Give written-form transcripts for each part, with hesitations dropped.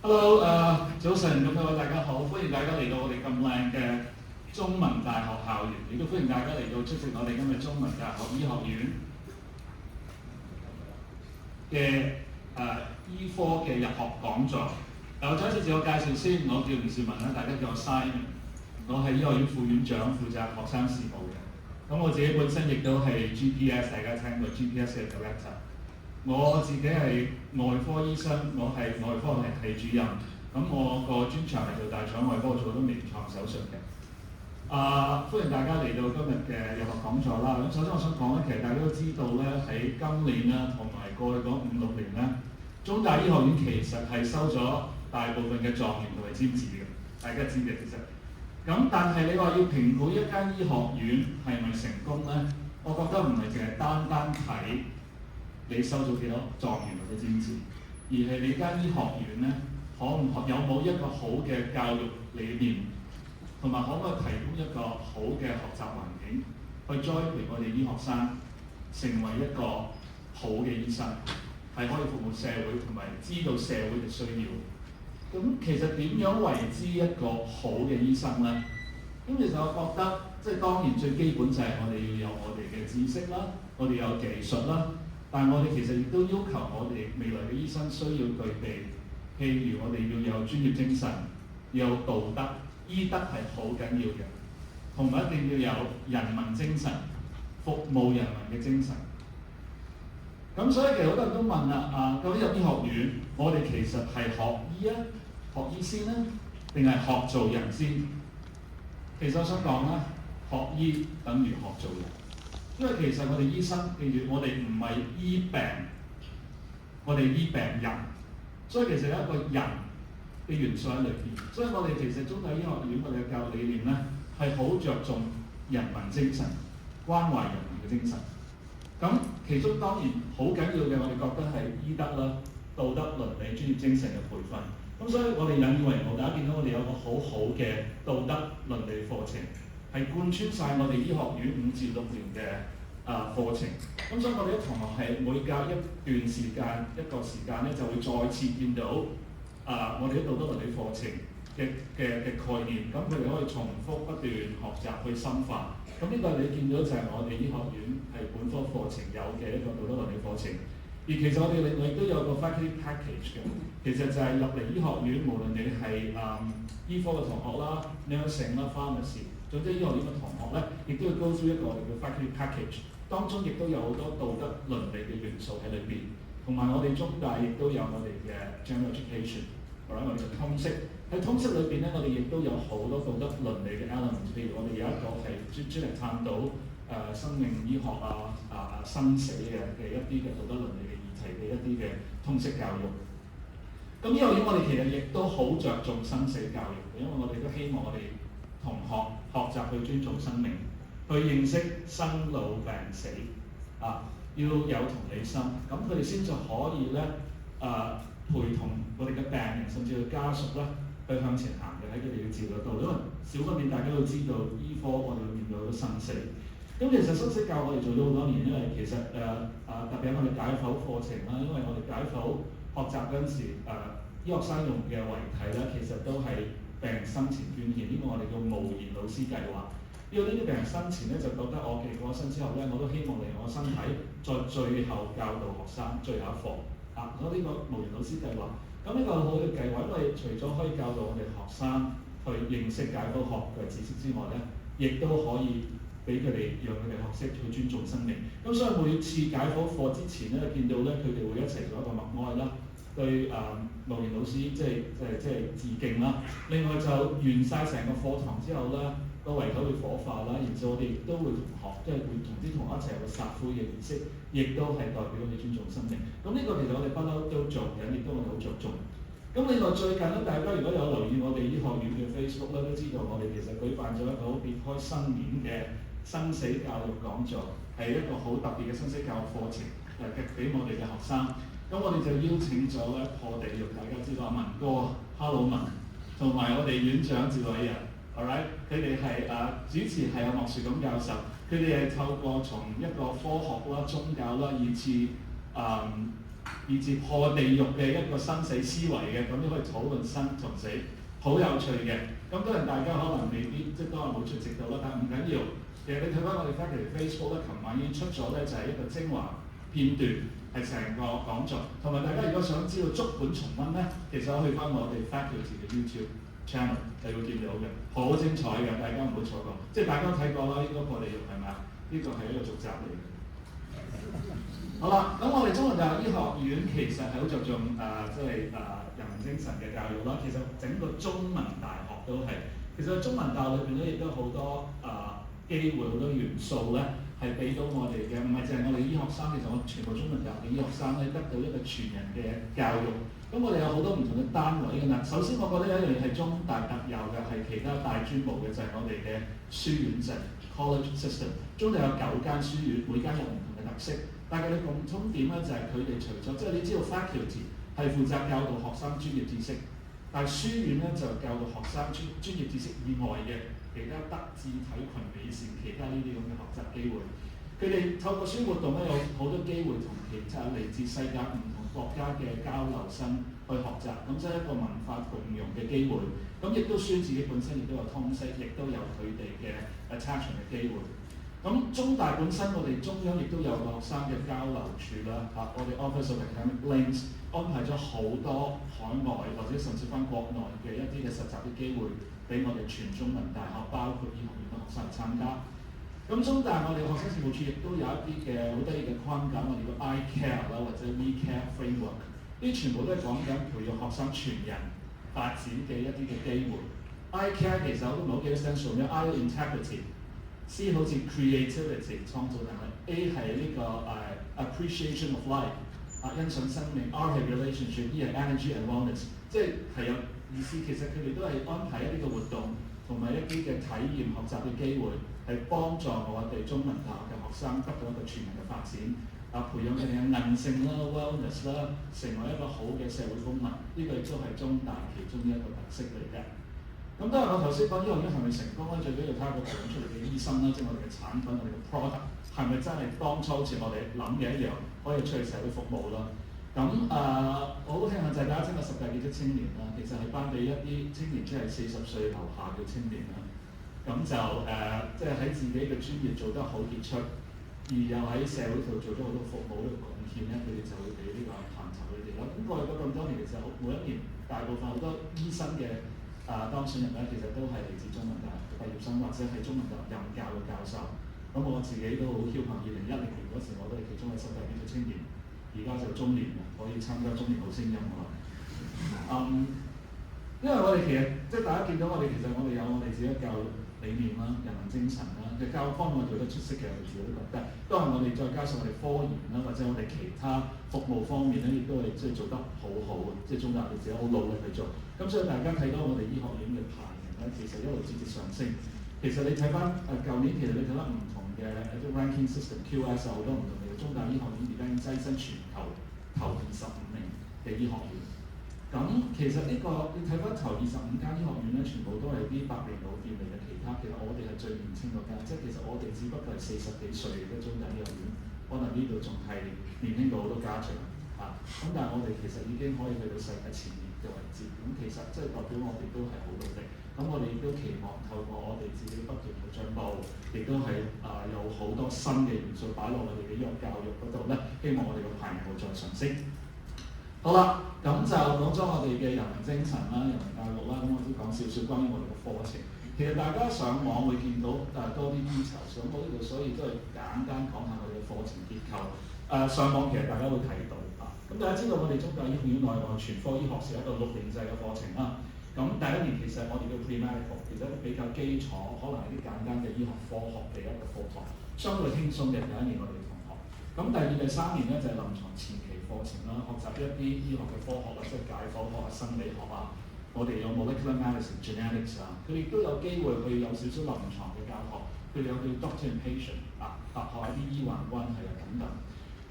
Hello，早晨，咁各位大家好，歡迎大家嚟到我哋咁靚嘅中文大學校園，亦都歡迎大家嚟到出席我哋今日中文大學醫學院嘅醫科嘅入學講座。我再一次自我介紹先，我叫吳兆文啦，大家叫我 Simon， 我係醫學院副院長，負責學生事務嘅。咁我自己本身亦都係 GPS， 大家聽過 GPS 嘅 director。我自己係外科醫生，我係外科系主任。咁我個專長係做大腸外科，做好多微創手術嘅。歡迎大家嚟到今日嘅入學講座啦。咁首先我想講咧，其實大家都知道咧，喺今年啦，同埋過去嗰5-6年咧，中大醫學院其實係收咗大部分嘅狀元同埋尖子嘅，大家知嘅其實。咁但係你話要評估一間醫學院係咪成功咧，我覺得唔係淨係單單睇你收咗幾多狀元或者尖子，而係你間醫學院咧，有冇一個好嘅教育理念，同埋可唔可以提供一個好嘅學習環境，去栽培我哋醫學生成為一個好嘅醫生，係可以服務社會同埋知道社會嘅需要。咁其實點樣為之一個好嘅醫生咧？咁其實我覺得，即係當然最基本就係我哋要有我哋嘅知識啦，我哋有技術啦。但係我哋其實亦都要求我哋未來嘅醫生需要具備，譬如我哋要有專業精神，要有道德，醫德係好緊要嘅，同埋一定要有人民精神，服務人民嘅精神。咁所以其實好多人都問啦，究竟入醫學院，我哋其實係學醫啊，學醫先啦，定係學做人先？其實我想講啦，學醫等於學做人。因為其實我哋醫生，記住我哋唔係醫病，我哋醫病人，所以其實有一個人嘅元素喺裏邊。所以我哋其實中大醫學院我哋嘅教育理念咧，係好着重人民精神，關懷人民嘅精神。咁其中當然好緊要嘅，我哋覺得係醫德啦、道德、倫理、專業精神嘅培訓。咁所以我哋引以為傲，大家見到我哋有個好好嘅道德倫理課程。係貫穿晒我哋醫學院5至6年嘅課程，咁所以我哋啲同學係每隔一段時間一個時間咧，就會再次見到我哋啲道德倫理課程嘅概念，咁佢哋可以重複不斷學習去深化。咁呢個你見到就係我哋醫學院係本科課程有嘅一個道德倫理課程。而其實我哋另外亦都有個 faculty package 嘅，其實就係入嚟醫學院，無論你係醫科嘅同學啦、nursing 啦、pharmacy。總之醫學院嘅同學咧，亦都要 go through 一個我哋嘅 faculty package， 當中亦都有好多道德倫理嘅元素喺裏邊，同埋我哋中大亦都有我哋嘅 general education， 或者我哋嘅通識。喺通識裏邊咧，我哋亦都有好多道德倫理嘅 element， 譬如我哋有一個係專嚟探討生命醫學生死嘅一啲嘅道德倫理嘅議題嘅一啲嘅通識教育。咁醫學院我哋其實亦都好着重生死教育，因為我哋都希望我哋同學學習去尊重生命，去認識生老病死，要有同理心，咁佢哋先至可以咧陪同我哋嘅病人甚至佢家屬咧去向前行嘅喺佢哋嘅治療度。因為少不免大家都知道醫科我哋會面對好多生死。咁其實生死教我哋做咗好多年，因為其實特別係我哋解剖課程啦，因為我哋解剖學習嗰陣時醫學生用嘅遺體咧，其實都係病人生前捐獻，呢個我哋叫無言老師計劃。因為呢啲病人生前咧就覺得我過身之後咧，我都希望利用我身體在最後教導學生最後一課。所以呢個無言老師計劃，咁呢個好嘅計劃，因為除咗可以教導我哋學生去認識解剖學嘅知識之外咧，亦都可以俾佢哋讓佢哋學識去尊重生命。咁所以每次解剖課之前咧，見到咧佢哋會一齊做一個默哀啦。對無言老師即係致敬啦。另外就完晒成個課堂之後咧，個遺體會火化啦，然之後我哋亦都會會同啲同學一齊去撒灰嘅儀式，亦都係代表我哋尊重生命。咁呢個其實我哋不嬲都做緊，亦都我哋好着重。咁另外最近咧，大家如果有留意我哋醫學院嘅 Facebook 咧，都知道我哋其實舉辦咗一個好別開生面嘅生死教育講座，係一個好特別嘅生死教育課程俾我哋嘅學生。咁我哋就邀請咗咧破地獄，大家知道阿文哥、Hello 文，同埋我哋院長趙偉仁 ，alright， 佢哋係主持係阿莫樹錦教授，佢哋係透過從一個科學啦、宗教啦，以至以至破地獄嘅一個生死思維嘅，咁都可以討論生同死，好有趣嘅。咁當然大家可能未必即係當日冇出席到啦，但唔緊要。其實你睇翻我哋 faculty Facebook 咧，琴晚已經出咗咧，就係一個精華片段，係成個講座。同埋大家如果想知道足本重溫咧，其實去翻我哋 faculty 嘅 YouTube channel， 你會見到嘅，好精彩嘅，大家唔好錯過。即係大家睇過啦，呢個破地獄係咪啊？呢個係一個續集嚟嘅。好啦，咁我哋中文大學醫學院其實係好着重人文精神嘅教育啦。其實整個中文大學都係，其實中文大學裏邊咧亦都好多機會，好多元素咧係俾到我哋嘅，唔係淨係我哋醫學生，其實我全部中文大學嘅醫學生咧得到一個全人嘅教育。咁我哋有好多唔同嘅單位嘅啦。首先，我覺得有一樣嘢係中大特有嘅，係其他大專冇嘅，就係我哋嘅書院制 college system。中大有9間書院，每間有唔同嘅特色。但係佢哋共通點咧就係佢哋除咗即係你知道 faculty 係負責教導學生專業知識，但係書院咧就教導學生專業知識以外嘅其他德智體群美善其他呢啲咁嘅學習機會。佢哋透過書活動咧有好多機會同其他嚟自世界唔同國家嘅交流生去學習，咁即係一個文化共融嘅機會。咁亦都書自己本身亦都有通識，亦都有佢哋嘅 attachment 嘅機會。咁中大本身我哋中央亦都有學生嘅交流處啦，我哋 Office of Academic Links 安排咗好多海外或者甚至翻國內嘅一啲嘅實習嘅機會俾我哋全中文大學，包括醫學院嘅學生嚟參加。咁中大我哋學生事務處亦都有一啲嘅好得意嘅框架，我哋叫 iCare 啦或者 WeCare Framework， 呢全部都係講緊培育學生全人發展嘅一啲嘅機會。iCare 其實我都唔係好記得 stand for 咩 ，I integrity。C 好似 creativity 創造能力 ，A 係呢個appreciation of life 欣賞生命 ，R 係 relationship，E 係 energy and wellness， 即係有意思。其實佢哋都係安排一啲嘅活動同埋一啲嘅體驗學習嘅機會，係幫助我哋中文大學嘅學生得到一個全人嘅發展，培養佢哋嘅韌性啦、wellness 啦，成為一個好嘅社會公民。呢個亦都係中大其中一個特色嚟嘅。咁當然我頭先講醫學院係咪成功咧？最緊要睇下個培養出嚟嘅醫生啦，即係我哋嘅產品，我哋嘅 product 係咪真係當初好似我哋諗嘅一樣，可以出去社會服務咯。咁我好慶幸就係大家聽過10大傑出青年啦，其實係頒俾一啲青年，即係40歲樓下嘅青年啦。咁就即係喺自己嘅專業做得好傑出，而又喺社會度做咗好多服務嘅貢獻咧，佢哋就會俾呢個銜頭佢哋咯。咁過去嗰咁多年，其實每一年大部分好多醫生嘅當選人咧，其實都係嚟自中文大學嘅畢業生，或者係中文大學任教嘅教授。咁我自己都好僥倖，2010年嗰時我都係其中嘅10大傑出青年，而家就中年啦，可以參加中年好聲音喎。因為我哋其實即係大家見到我哋其實我哋有我哋自己嘅教育理念啦、人文精神啦，嘅教育方面我做得出色嘅，我哋自己都覺得。當然我哋再加上我哋科研啦，或者我哋其他服務方面咧，亦都係即係做得好好嘅，即係中大我哋自己好努力去做。咁所以大家睇到我哋醫學院嘅排名咧，其實一路節節上升。其實你睇翻舊年，其實你睇翻唔同嘅一啲 ranking system QS 好多唔同嘅中大醫學院而家已經躋身全球頭25名嘅醫學院。咁其實你睇翻頭25間醫學院咧，全部都係啲百年老店嚟嘅，其他其實我哋係最年輕嗰間，即係其實我哋只不過係40幾歲嘅中大醫學院，可能呢度仲係年輕過好多家長嚇。咁但係我哋其實已經可以去到世界前列嘅位置，咁其實即係代表我哋都係好努力。咁我哋亦都期望透過我哋自己不斷嘅進步，亦都係有好多新嘅元素擺落我哋嘅醫學教育嗰度咧，希望我哋嘅排名會再上升。好啦，咁就講咗我哋嘅人文精神啦、人文教育啦，咁我都講少少關於我哋嘅課程。其實大家上網會見到多啲 detail 上到呢度，所以都係簡單講下我哋嘅課程結構。上網其實大家會睇到嚇。咁大家知道我哋中大醫學院內外全科醫學是一個6年制嘅課程啦。咁第一年其實我哋叫 pre-medical， 其實比較基礎，可能係啲簡單嘅醫學科學嘅一個課堂，相對輕鬆嘅第一年我哋同學。咁第2、第3年咧就係臨床前期課程啦，學習一啲醫學嘅科學啦，即係解剖學啊、生理學啊，我哋有 molecular medicine、genetics 啊，佢哋都有機會去有少少臨床嘅教學，佢哋有叫 doctor and patient 學一啲醫患關係啊等等。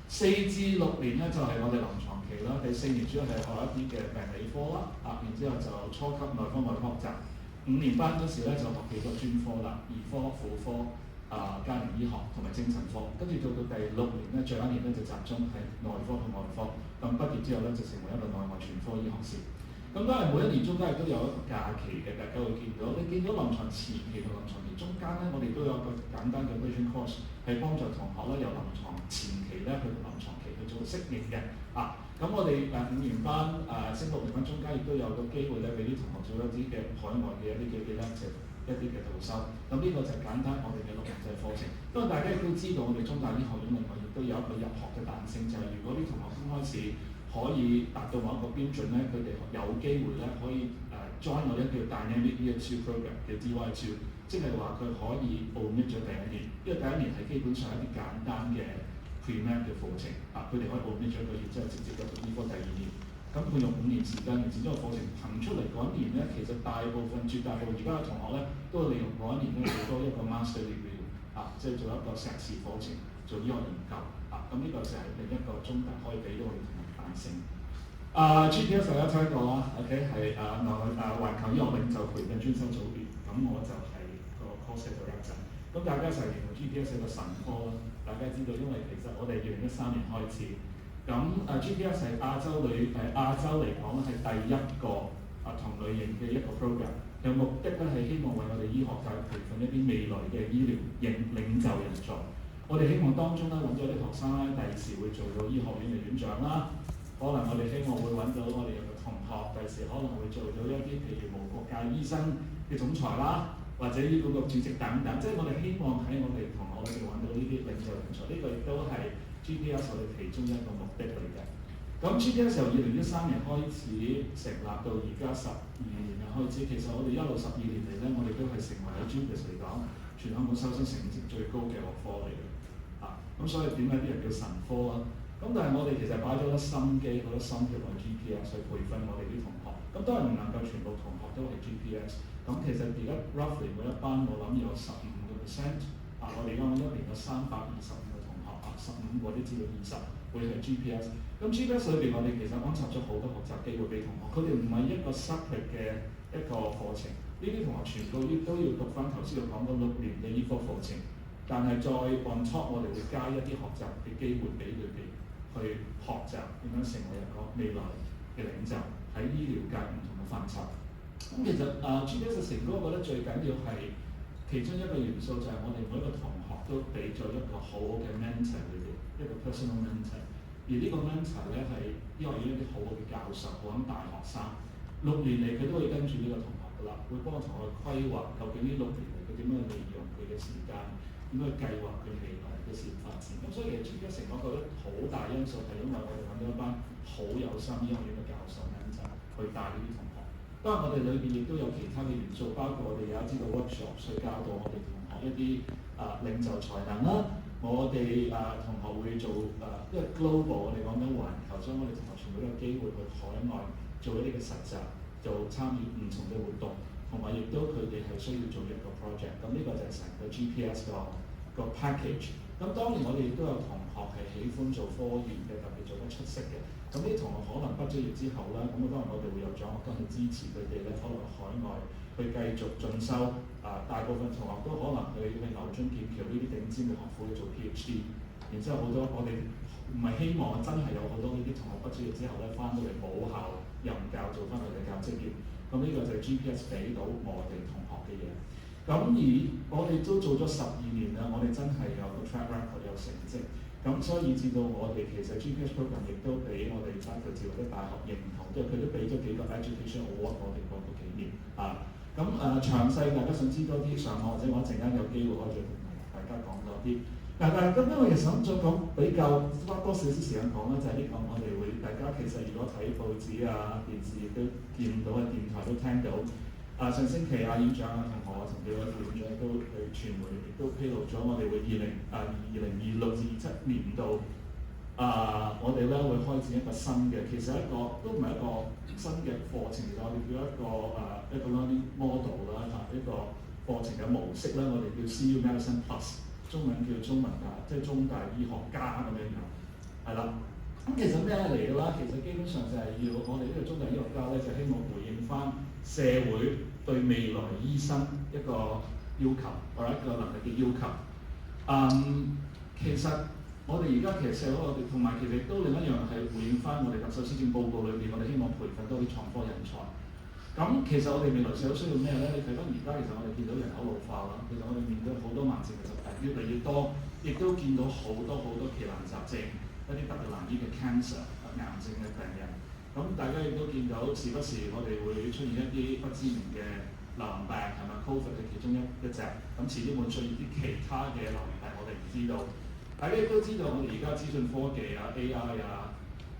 4至6年咧就係我哋臨床期啦，第4年主要係學一啲嘅病理科啦，然之後就初級內科學習。5年班嗰時咧就學幾個專科啦，兒科、婦科、家庭醫學同埋精神科。跟住到第6年咧，最後一年咧就集中係內科同外科。咁畢業之後咧就成為一個內外全科醫學士。咁當然每一年中間亦都有一個假期嘅，大家會見到。你見到臨床前期同臨床期中間咧，我哋都有一個簡單嘅 bridging course，係幫助同學咧由臨床前期咧去到臨床期去做適應嘅。咁我哋5年班升6年班中間亦都有個機會咧，俾啲同學做一啲嘅海外嘅一啲嘅 elective 一啲嘅導修。咁呢個就係簡單我哋嘅6年制課程。當然大家亦都知道，我哋中大醫學院另外亦都有一個入學嘅彈性，就係如果啲同學剛開始可以達到某一個標準咧，佢哋有機會咧可以join 我哋叫 Dynamic Year 2 program 嘅 DY2，即係話佢可以 omit 咗第一年，因為第一年係基本上一啲簡單嘅 pre-med 嘅課程，佢哋可以 omit 咗一個月之後直接入到醫科第二年。咁佢用5年時間完成咗個課程，騰出嚟嗰一年咧，其實絕大部分而家嘅同學咧，都會利用嗰一年咧做多一個 master degree，即係做一個碩士課程，做醫學研究。咁呢個就係另一個中大可以俾到我哋同學彈性。GPS 大家聽過啦 ，OK 係環球醫學領袖培訓專修組別，咁我就係個 course 做一陣。咁大家就係認為 GPS 係個神科啦。大家知道，因為其實我哋2013年開始，咁GPS 係亞洲嚟講咧係第一個同類型嘅一個 program，嘅目的咧係希望為我哋醫學界培訓一啲未來嘅醫療領袖人才。我哋希望當中咧揾咗啲學生咧，第時會做到醫學院嘅院長啦。可能我哋希望會揾到我哋有個同學，第時可能會做到一啲譬如無國界醫生嘅總裁啦，或者醫管局主席等等。即係我哋希望喺我哋同學裏邊揾到呢啲領袖人才，呢個亦都係 GPS 我哋其中一個目的嚟嘅。咁 GPS 由2013年開始成立到而家12年嘅開始，其實我哋一路12年嚟咧，我哋都係成為喺 GPS 嚟講全香港收生成績最高嘅學科嚟嘅。咁所以點解啲人叫神科啊？咁但係我哋其實擺咗好多心機、好多心血落 GPS 去培訓我哋啲同學。咁當然唔能夠全部同學都係 GPS。咁其實而家 roughly 每一班我諗有15%。我哋講一年有325個同學，15個啲至到20會係 GPS。咁 GPS 裏邊我哋其實安插咗好多學習機會俾同學。佢哋唔係一個 separate 嘅一個課程。呢啲同學全部都要讀翻頭先我講嗰6年嘅醫科課程。但係再 on top， 我哋會加一啲學習嘅機會俾佢哋去學習點樣成為一個未來嘅領袖喺醫療界唔同嘅範疇。咁其實GPS 成功，我覺得最緊要係其中一個元素就係我哋每一個同學都俾咗一個好好嘅 mentor 佢哋，一個 personal mentor。而呢個 mentor 咧係醫學院一啲好好嘅教授，我諗大學生6年嚟佢都會跟住呢個同學噶啦，會幫同學規劃究竟呢6年嚟佢點樣利用佢嘅時間。點樣計劃佢未來嘅事業發展？咁所以其實 GPS 成個覺得好大因素係因為我哋揾到一班好有心醫學院嘅教授咧，就去帶呢啲同學。當然我哋裏邊亦都有其他嘅元素，包括我哋有一啲嘅 workshop 去教導我哋同學一啲領袖才能啦。我哋同學會做因為 global 我哋講緊環球，所以我哋同學全部都有機會去海外做一啲嘅實習，做參與唔同嘅活動。同埋亦都佢哋係需要做一個 project， 咁呢個就係成個 GPS 個 package。咁當然我哋亦都有同學係喜歡做科研嘅，特別做得出色嘅。咁呢啲同學可能畢咗業之後咧，咁當然我哋會有獎學金去支持佢哋咧，可能海外去繼續進修。大部分同學都可能去牛津、劍橋呢啲頂尖嘅學府去做 PhD。然之後好多我哋唔係希望真係有好多呢啲同學畢咗業之後咧，翻到嚟母校任教，做翻佢哋教職業。咁呢個就係 GPS 俾到我哋同學嘅嘢。咁而我哋都做咗12年啦，我哋真係有個 track record 有成績。咁所以以至到我哋其實 GPS program 亦都俾我哋包括自或者大學認同，即係佢都俾咗幾個 education award 我哋過去幾年。咁詳細大家想知多啲上網，或者我一陣間有機會可以再同大家講多啲。但係咁因為其實想再講比較花多少少時間講咧，就係呢個我哋會大家其實如果睇報紙電視亦都見到電台都聽到。上星期院長同我同幾位副院長都去傳媒亦都披露咗，我哋會2026-27年度我哋咧會開展一個新嘅，其實一個都唔係一個新嘅課程，其實我哋叫一個 learning model 啦，一個課程嘅模式咧，我哋叫 CU Medicine Plus， 中文叫中文即係中大醫學家咁樣樣，係啦。咁其實咩嚟㗎啦？其實基本上就係要我哋呢個中大醫學家咧，就希望回應翻社會對未來醫生一個要求或者一個能力嘅要求。其實我哋而家其實社會我哋同埋其實都另一樣係回應翻我哋特首施政報告裏邊，我哋希望培訓多啲創科人才。咁其實我哋未來社會需要咩咧？你睇翻而家其實我哋見到人口老化啦，其實我哋面對好多慢性嘅疾病越嚟越多，亦都見到好多奇難雜症，一啲特別難醫嘅 cancer 癌症嘅病人。咁大家亦都見到時不時我哋會出現一啲不知名嘅流行病，係咪 Covid 係其中一隻？咁遲啲會出現啲其他嘅流行病，我哋唔知道。大家亦都知道我哋而家資訊科技啊、AI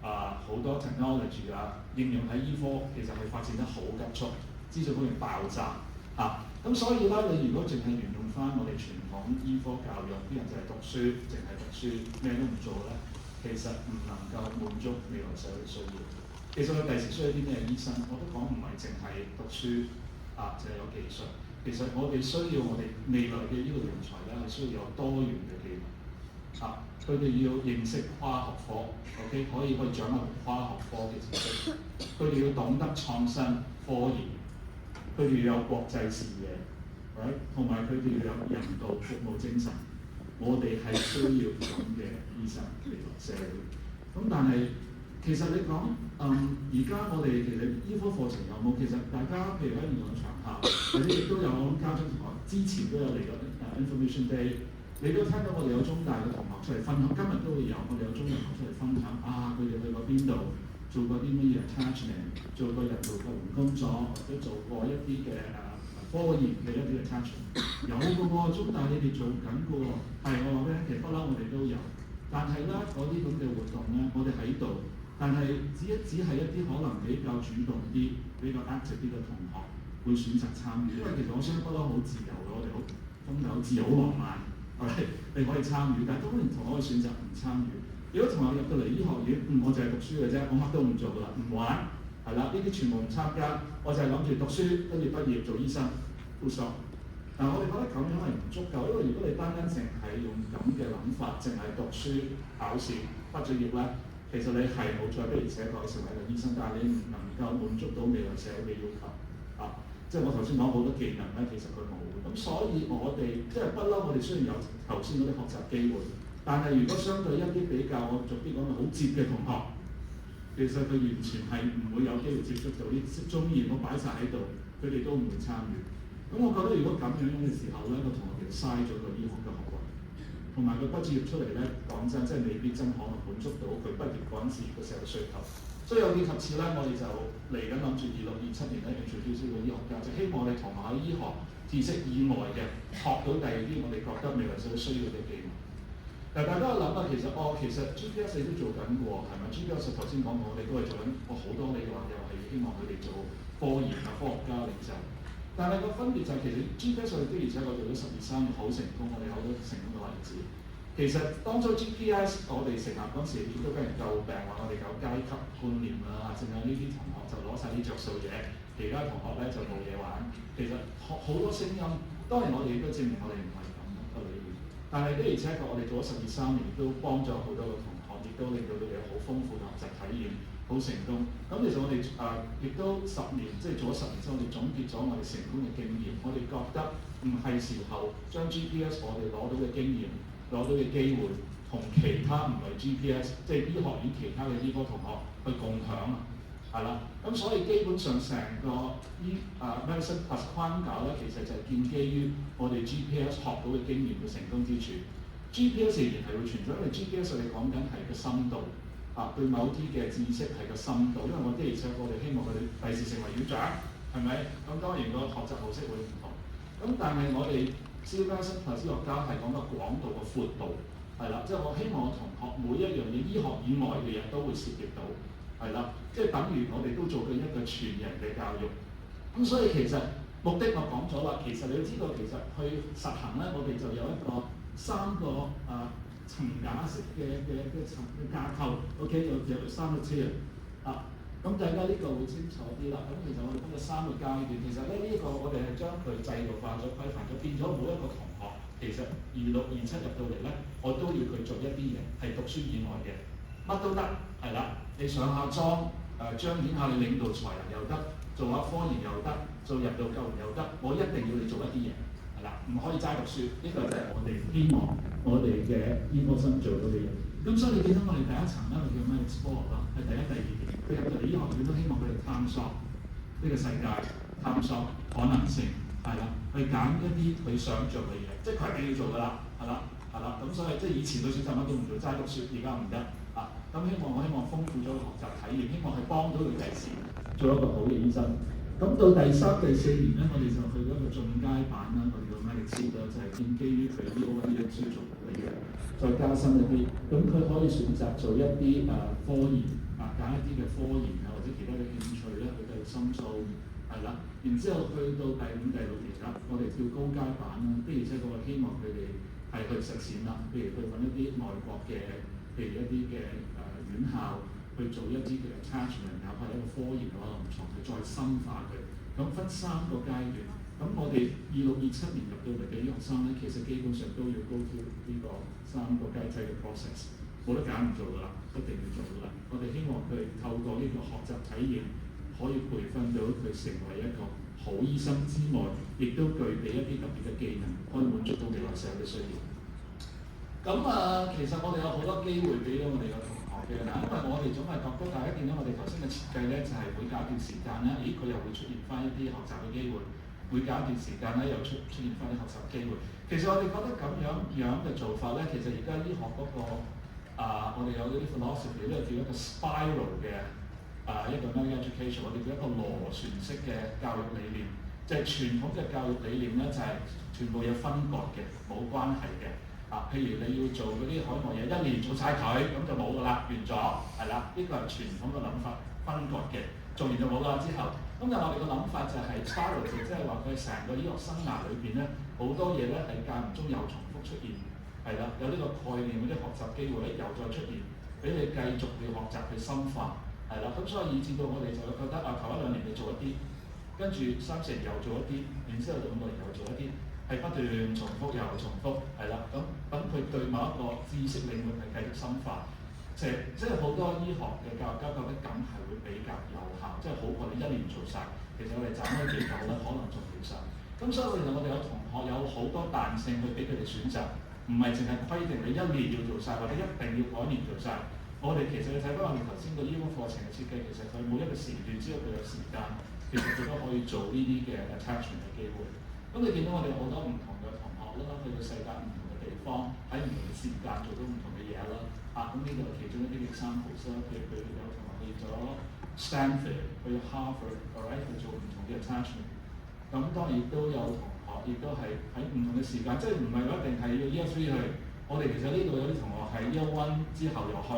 啊、好多 technology 啊應用喺醫科，其實係發展得好急速，資訊方面爆炸嚇。咁所以咧，你如果淨係沿用翻我哋傳統醫科教育，啲人就係讀書，淨係讀書，咩都唔做咧，其實唔能夠滿足未來社會需要。其實我第時需要啲咩醫生，我都講唔係淨係讀書啊，淨係有技術。其實我哋需要我哋未來嘅醫療人才咧，係需要有多元嘅技能。啊！佢哋要認識跨學科 ，OK，可以掌握跨學科嘅知識。佢哋要懂得創新科研，佢哋要有國際視野，同埋佢哋要有人道服務精神。我哋係需要咁嘅醫生嚟到社會。咁但係其實你講，而家我哋其實醫科課程有冇？其實大家譬如喺唔同嘅場合，或者亦都有家長同學之前都有嚟過Information Day。你都聽到我哋有中大嘅同學出嚟分享，今日都會有我哋有中大同學出嚟分享啊！佢哋去過邊度，做過啲乜嘢 attachment， 做過人道救援工作，或者做過一啲嘅科研嘅一啲 attachment。有嘅喎，中大你哋做緊嘅喎，係我話咧，其實不嬲我哋都有，但係咧嗰啲咁嘅活動咧，我哋喺度，但係只係一啲可能比較主動啲、比較 active 啲嘅同學會選擇參與，因為其實我相信不嬲好自由嘅，我哋好中大好自由、好浪漫。你可以參與，但係當然同學可以選擇唔參與。如果同學入到嚟醫學院，我就係讀書嘅啫，我乜都唔做㗎啦，唔玩，係啦，呢啲全部唔參加，我就係諗住讀書，跟住畢業做醫生，full stop。但係我哋覺得咁樣係唔足夠，因為如果你單淨係用咁嘅諗法，淨係讀書考試畢咗業咧，其實你係冇再不如寫過成為一個醫生，但係你唔能夠滿足到未來社會嘅要求啊。即係我頭先講好多技能咧，其實佢冇。咁所以我哋即係不嬲，我哋雖然有頭先嗰啲學習機會，但係如果相對一啲比較我俗啲講好接嘅同學，其實佢完全係唔會有機會接觸到啲中意我擺晒喺度，佢哋都唔會參與。咁我覺得如果咁樣嘅時候咧，個同學其實嘥咗個醫學嘅學位，同埋佢畢業出嚟咧，講真，即係未必真可能滿足到佢畢業嗰陣時個社會需求。所以有啲及次咧，我哋就嚟緊諗住26、27年咧，introduce 個醫學家，就希望我哋同學喺醫學知識以外嘅學到第二啲我哋覺得未來社會需要嘅技能。嗱，大家有諗下，其實 GPS 你都做緊嘅喎，係咪 ？GPS 頭先講過，我哋都係做緊，好多你話又係希望佢哋做科研啊、科學家領袖。但係個分別就係其實 GPS 我哋的而且確做咗12、13年好成功，我哋好多成功嘅例子。其實當初 GPS 我哋成立嗰時，亦都俾人詬病話我哋搞階級觀念啦，淨係呢啲同學就攞晒啲着數嘢，其他同學咧就冇嘢玩。其實好多聲音，當然我哋亦都證明我哋唔係咁嘅理念。但係的而且確我哋做咗12、13年，亦都幫咗好多個同學，亦都令到佢哋有好豐富嘅學習體驗，好成功。咁其實我哋亦都10年，即係做咗10年之後，我哋總結咗我哋成功嘅經驗。我哋覺得唔係時候將 GPS 我哋攞到嘅經驗，攞到嘅機會同其他唔係 GPS， 即係醫學院其他嘅醫科同學去共享啊，係啦。咁所以基本上成個Medicine Plus 框架咧，其實就係建基於我哋 GPS 學到嘅經驗嘅成功之處。GPS 仍然係會存在，因為 GPS 我哋講緊係個深度啊，對某啲嘅知識係個深度。因為我的而且確我哋希望佢哋第時成為院長，係咪？咁當然個學習模式會唔同。咁但係我哋Medicine Plus 醫學家係講個廣度個闊度，係啦，即係我希望我同學每一樣嘢醫學以外嘅嘢都會涉獵到，係啦，即係等於我哋都做緊一個全人嘅教育。咁所以其實目的我講咗啦，其實你要知道其實去實行咧，我哋就有一個3個層架式嘅架構 ，OK， 有3個tier啊。咁大家呢個會清楚啲啦。咁其實我哋分咗3個階段。其實咧呢一個我哋係將佢制度化咗、規範咗，變咗每一個同學其實26、27入到嚟咧，我都要佢做一啲嘢係讀書以外嘅，乜都得，係啦。你上下莊彰顯下你領導才能又得，做下科研又得，做人道救援又得。我一定要你做一啲嘢，係啦，唔可以齋讀書。呢個就係我哋希望我我哋嘅醫科生做到嘅嘢。咁所以你見到我哋第一層咧，我哋叫咩 explore 啦，係第一、第二年。佢入到嚟醫學院都希望佢哋探索呢個世界，探索可能性，係啦，去揀一啲佢想做嘅嘢，即係佢一定要做㗎啦，係啦，係啦。咁所以即係以前佢選擇乜都唔做，齋讀書，而家唔得啊。咁我希望豐富咗學習體驗，希望係幫到佢第時做一個好嘅醫生。咁到第三、第四年咧，我哋就去咗一個進階版啦，我哋叫 Medical 就係建基於佢 EON 書做嘅嘢，再加深一啲。咁佢可以選擇做一啲科研揀一啲嘅科研或者其他嘅興趣咧，去繼續深造，係啦。然之後去到第五、第六年啦，我哋叫高階版啦，的而且確係希望佢哋係去實踐啦，譬如去揾一啲外國嘅，譬如一啲嘅院校。去做一啲嘅 attachment， 哪怕一個科研嘅臨床，去再深化佢。咁分三個階段。咁我哋26、27年入到嚟嘅醫學生咧，其實基本上都要 go through 呢個三個階梯嘅 process， 冇得揀唔做㗎啦，一定要做㗎啦。我哋希望佢透過呢個學習體驗，可以培訓到佢成為一個好醫生之外，亦都具備一啲特別嘅技能，可以滿足到未來社會嘅需要。咁其實我哋有好多機會俾到我哋嘅同學嘅，因為我哋總係覺得大家見到我哋頭先嘅設計咧，就係每隔一段時間咧，咦佢又會出現翻一啲學習嘅機會，每隔一段時間咧又出現翻啲學習機會。其實我哋覺得咁樣嘅做法咧，其實而家醫學嗰個我哋有啲 philosophy 咧叫一個 spiral 嘅一個 medical education， 我哋叫一個螺旋式嘅教育理念，就係傳統嘅教育理念咧就係全部有分割嘅，冇關係嘅。譬如你要做嗰啲海外嘢，一年做晒佢，咁就冇㗎啦，完咗，係啦，呢個係傳統嘅諗法，分割嘅，做完就冇啦之後。咁但係我哋嘅諗法就係 spiral， 即係話佢成個醫學生涯裏邊咧，好多嘢咧係間唔中又重複出現，係啦，有呢個概念嗰啲學習機會咧又再出現，俾你繼續去學習去深化，係啦。咁所以以至到我哋就會覺得頭一兩年你做一啲，跟住3、4年又做一啲，然之後到5、6年又做一啲。係不斷重複又重複，係啦，咁等佢對某一個知識領域係繼續深化，即係好多醫學嘅教育家覺得咁係會比較有效，即係好過你一年做晒。其實我哋斬開幾嚿咧，可能做唔晒。咁所以其實我哋有同學有好多彈性去俾佢哋選擇，唔係淨係規定你一年要做晒，或者一定要改年做晒。我哋其實你睇翻我哋頭先個醫科課程嘅設計，其實佢每一個時段只要佢有時間，其實佢都可以做呢啲嘅 attachment 嘅機會。咁你見到我哋好多唔同嘅同學啦，去到世界唔同嘅地方，喺唔同嘅時間做到唔同嘅嘢啦。咁呢個係其中一啲 example 啦。譬如佢有同學去咗 Stanford， 去咗 Harvard， 去做唔同嘅 attachment。咁當然亦都有同學，亦都係喺唔同嘅時間，即係唔係一定係要 Year 3去。我哋其實呢度有啲同學係 Year 1之後又去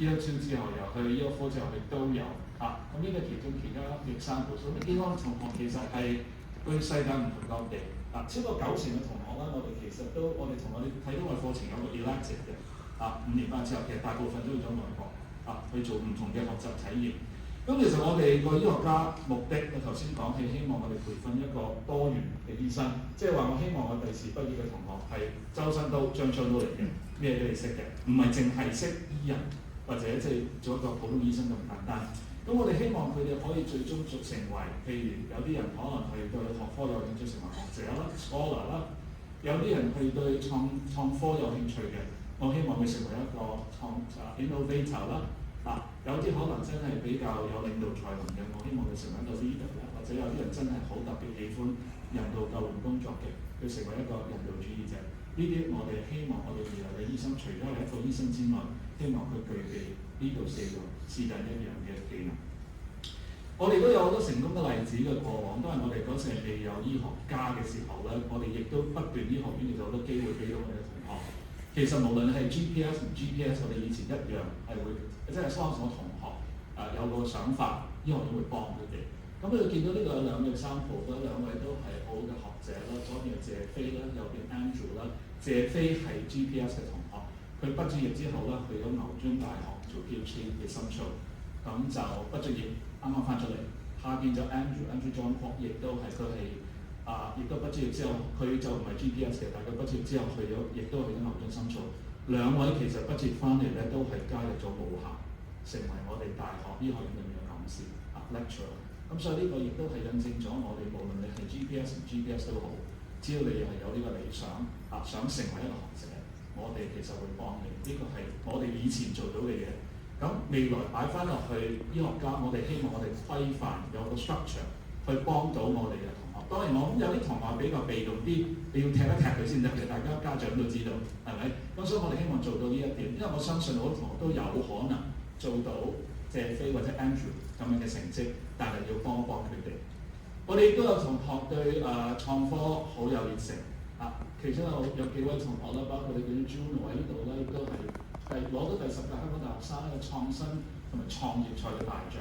Year 2之後又去 Year 4之後亦都有。咁呢個其中其他 example。所以呢啲同學其實係去世界唔同各地，超過90成嘅同學咧，我哋其實都我哋同我哋睇到個課程有個 elective 嘅，5年班之後，其實大部分都去咗外國，去做唔同嘅學習體驗。咁其實我哋個醫學家目的，我頭先講係希望我哋培訓一個多元嘅醫生，即係話我希望我第時畢業嘅同學係周身刀張槍都嚟嘅，咩都你識嘅，唔係淨係識醫人或者即係做一個普通醫生咁簡單。咁我哋希望佢哋可以最終成為，譬如有啲人可能係對學科有興趣成為學者啦、scholar 啦，有啲人係對創科有興趣嘅，我希望佢成為一個innovator 啦。有啲可能真係比較有領導才能嘅，我希望佢成為一個 leader 啦，或者有啲人真係好特別喜歡人道救援工作嘅，佢成為一個人道主義者。呢啲我哋希望我哋未來嘅醫生，除咗係一個醫生之外，希望佢具備呢度4個是但一樣嘅技能。我哋都有好多成功嘅例子嘅過往，都係我哋嗰時未有醫學家嘅時候咧，我哋亦都不斷醫學院有好多機會俾到我哋嘅同學。其實無論係 GPS 唔 GPS， 我哋以前一樣係會，即係當時我同學有個想法，醫學院會幫佢哋。咁佢哋見到呢個有2位sample，嗰2位都係好嘅學者啦，左邊係謝飛啦，右邊 Andrew 啦。謝飛係 GPS 嘅同學，佢畢咗業之後咧去咗牛津大學做 PhD 嘅深造，咁就畢咗業啱啱翻出嚟。下邊就 Andrew John Kwok， 亦都係佢係亦都畢咗業之後，佢就唔係 GPS 嘅，但係佢畢咗業之後去咗，亦都去咗牛津深造。2位其實畢業翻嚟咧都係加入咗母校，成為我哋大學醫學院裏面嘅講師lecturer。咁所以呢個亦都係印證咗我哋無論你係 GPS 唔 GPS 都好，只要你係有呢個理想想成為一個學者，我我哋其實會幫你。呢個係我哋以前做到嘅嘢。咁未來擺翻落去醫學家，我哋希望我哋規範有個 structure 去幫到我哋嘅同學。當然我諗有啲同學比較被動啲，你要踢一踢佢先得嘅，大家家長都知道，係咪？咁所以我哋希望做到呢一點，因為我相信好多同學都有可能做到謝飛或者 Andrew 咁樣嘅成績，但係要幫一幫佢哋。我哋亦都有同學對創科好有熱誠啊，其中有幾位同學啦，包括你哋 Juno 喺呢度咧，亦都係攞到第10屆香港大學生嘅創新同埋創業賽嘅大獎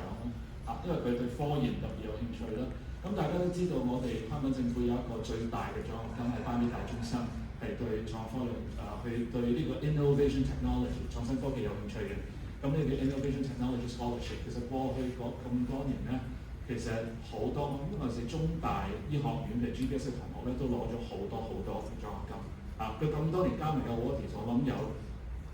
啊，因為佢對科研特別有興趣啦。咁大家都知道，我哋香港政府有一個最大嘅獎學金係頒俾大中生，係對創科去對呢個 innovation technology 創新科技有興趣嘅。咁呢個 innovation technology scholarship 其實過去咁多年咧，其實好多因為係中大醫學院嘅 GBS 嘅同學咧，都攞咗好多獎學金。啊，佢咁多年加埋嘅 award， 我諗有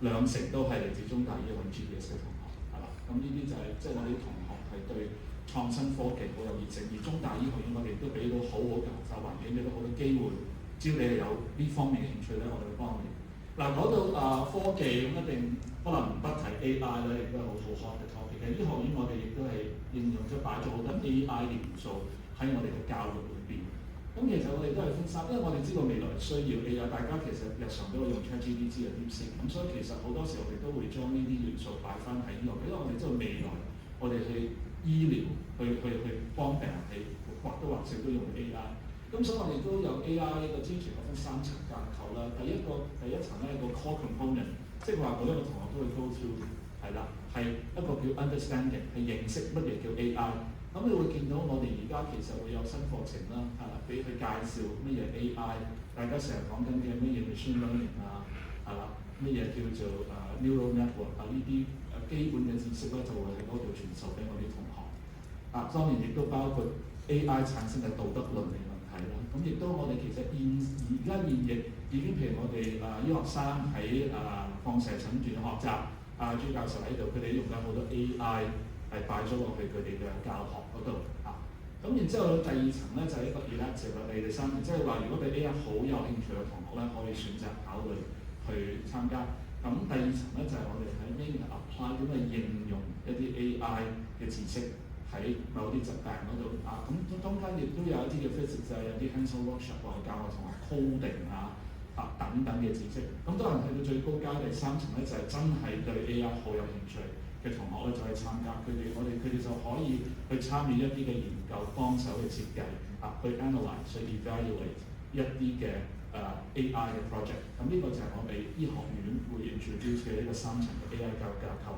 2成都係嚟自中大醫學院 GBS 嘅同學，係啦。咁呢啲就係即係我哋啲同學係對創新科技好有熱誠，而中大醫學院我哋都俾到好好嘅學習環境，俾到好多機會。只要你係有呢方面嘅興趣咧，我哋會幫你。嗱，講到科技咁一定可能唔提 AI 咧，亦都係好 hot 嘅 topic。其實醫學院我哋亦都係應用咗擺咗好多 AI 嘅元素喺我哋嘅教育裏邊。咁其實我哋都係分散，因為我哋知道未來需要 AI，大家其實日常都會用 ChatGPT 嘅 DeepSeek，咁所以其實好多時候我哋都會將呢啲元素擺翻喺醫學，因為我哋知道未來我哋去醫療去幫病人係或多或少都用 AI。咁所以我哋都有 AI 一個之前我分3層架構啦。第一層咧，一個 core component， 即係話每一個同學都會 go through， 係啦，係一個叫 understanding， 係認識乜嘢叫 AI。咁你會見到我哋而家其實會有新課程啦，係啦，俾佢介紹乜嘢 AI。大家成日講緊嘅乜嘢 machine learning 啊，係啦，乜嘢叫做neural network 啊，呢啲基本嘅知識咧就會喺嗰度傳授俾我哋同學。啊，當然亦都包括 AI 產生嘅道德倫理問題啦。咁亦都我哋其實而家現役已經，譬如我哋醫學生喺放射診斷學習，朱教授喺度，佢哋用緊好多 AI 係擺咗落去佢哋嘅教學嗰度啊。咁然之後第2層咧就係一個 elective 啦，第3層即係話如果對 AI 好有興趣嘅同學咧，可以選擇考慮去參加。咁第2層咧就係我哋喺 mainly apply 點去應用一啲 AI 嘅知識喺某啲疾病嗰度啊。咁中間亦都有一啲嘅 physics， 有啲 hands-on workshop 教我同學 coding 等等嘅知識。咁當然去到最高階第3層咧，就係真係對 AI 好有興趣嘅同學咧，就可以參加。佢哋就可以去參與一啲嘅研究，幫手去設計去 analyse， 去 evaluate 一啲嘅AI 嘅 project。咁呢個就係我哋醫學院會 introduce 嘅一個3層嘅 AI 教育架構。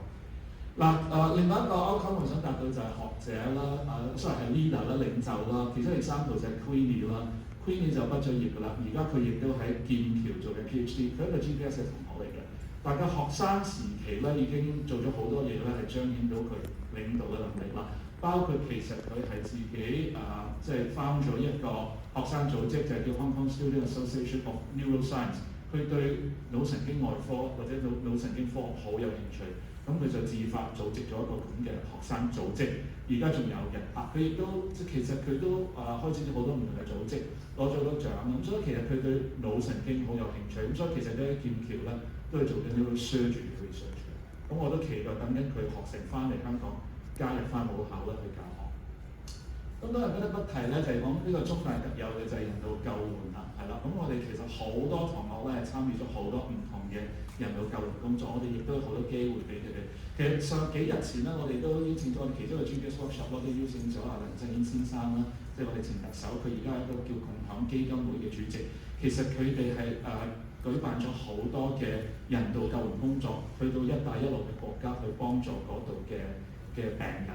另外一個 outcome 我想達到就係學者啦，所謂係 leader 啦、領袖啦。其中example就係 Queenie 啦。Queenie 就畢咗業㗎啦，而家佢亦都喺劍橋做緊 PhD， 佢係一個 GBS 嘅同學嚟嘅。大家學生時期咧已經做咗好多嘢咧，係彰顯到佢領導嘅能力啦。包括其實佢係自己即係 found 咗一個學生組織，就係叫 Hong Kong Student Association of Neuroscience。佢對腦神經外科或者腦神經科學好有興趣，咁佢就自發組織咗一個咁嘅學生組織，而家仲有嘅。佢亦都其實佢都開展咗好多唔同嘅組織，攞咗好多獎。咁所以其實佢對腦神經好有興趣。咁所以其實咧劍橋咧都係做緊 neurosurgery 嘅 research。咁我都期待等緊佢學成翻嚟香港，加入翻母校咧去教學。咁當然不得不提咧，就係講呢個中大特有嘅就係人道救援啦，係啦。咁我哋其實好多同學咧係參與咗好多唔同嘅人道救援工作，我哋亦都有好多機會俾佢哋。其實上幾日前咧，我哋都邀請咗我哋其中嘅 GBS workshop， 我都邀請咗梁振英先生啦，即係我哋前特首，佢而家係一個叫共享基金會嘅主席。其實佢哋係舉辦咗好多嘅人道救援工作，去到一帶一路嘅國家去幫助嗰度嘅病人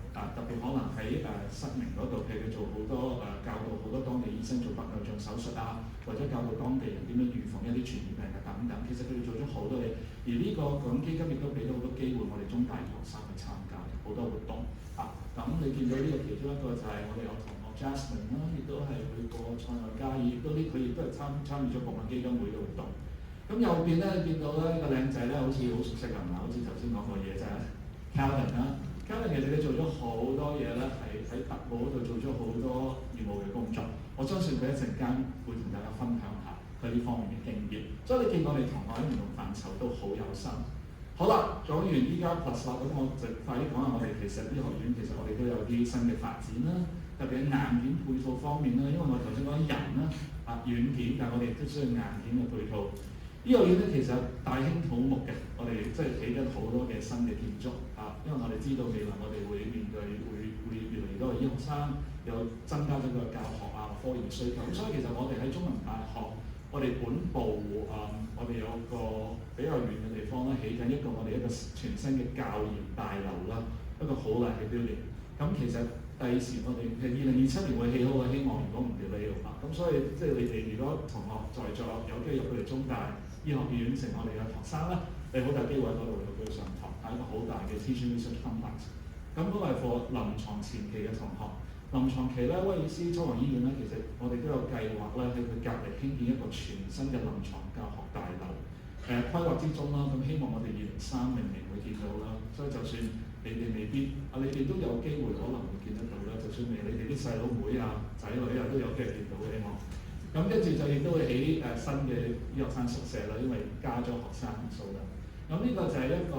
特別可能喺失明嗰度，譬如佢做好多教導好多當地醫生做白內障手術或者教導當地人點樣預防一啲傳染病等等。其實佢哋做咗好多嘢，而呢個共享基金亦都俾到好多機會我哋中大學生去參加好多活動咁你見到呢個其中一個就係我哋有同學 Jasmine 啦，亦都係去過塞內加爾，佢亦都係參與咗共享基金會嘅活動。咁右邊咧見到咧個靚仔咧，好似好熟悉係咪？好似頭先講過嘢就係 Calvin 啦。Calvin 其實你做咗好多嘢咧，係喺特務嗰度做咗好多業務嘅工作。我相信佢一陣間會同大家分享下。佢呢方面嘅經驗。所以你見我哋同學喺唔同範疇都好有心。好啦，講完依家 plus 啦，咁我就快啲講下我哋其實醫學院其實我哋都有啲新嘅發展啦，特別喺硬件配套方面啦，因為我頭先講人啦軟件，但係我哋都需要硬件嘅配套。醫學院咧其實大興土木嘅，我哋即係起緊好多嘅新嘅建築因為我哋知道未來我哋會面對會越嚟越多嘅醫學生，有增加咗個教學科研需求，咁所以其實我哋喺中文大學，我哋本部我哋有個比較遠嘅地方咧，起緊我哋一個全新嘅教研大樓啦，一個好大嘅 building。咁其實第時我哋2027年會起好嘅，希望如果唔 delay 嘅話，咁所以即係你哋如果同學在座有機會入去嚟中大醫學院成我哋嘅學生咧，你好大機會喺嗰度有機會上堂，係一個好大嘅 teaching research complex。咁嗰個係 for 臨床前期嘅同學。臨床期咧，威爾斯親王醫院咧，其實我哋都有計劃咧，喺佢隔離興建一個全新嘅臨床教學大樓。規劃之中啦，咁希望我哋2030年會見到啦。所以就算你哋未必你哋都有機會可能會見得到啦。就算你哋啲細佬妹仔女都有機會見到嘅，希望。咁跟住就亦都會起新嘅醫學生宿舍啦，因為加咗學生數啦。咁呢個就係一個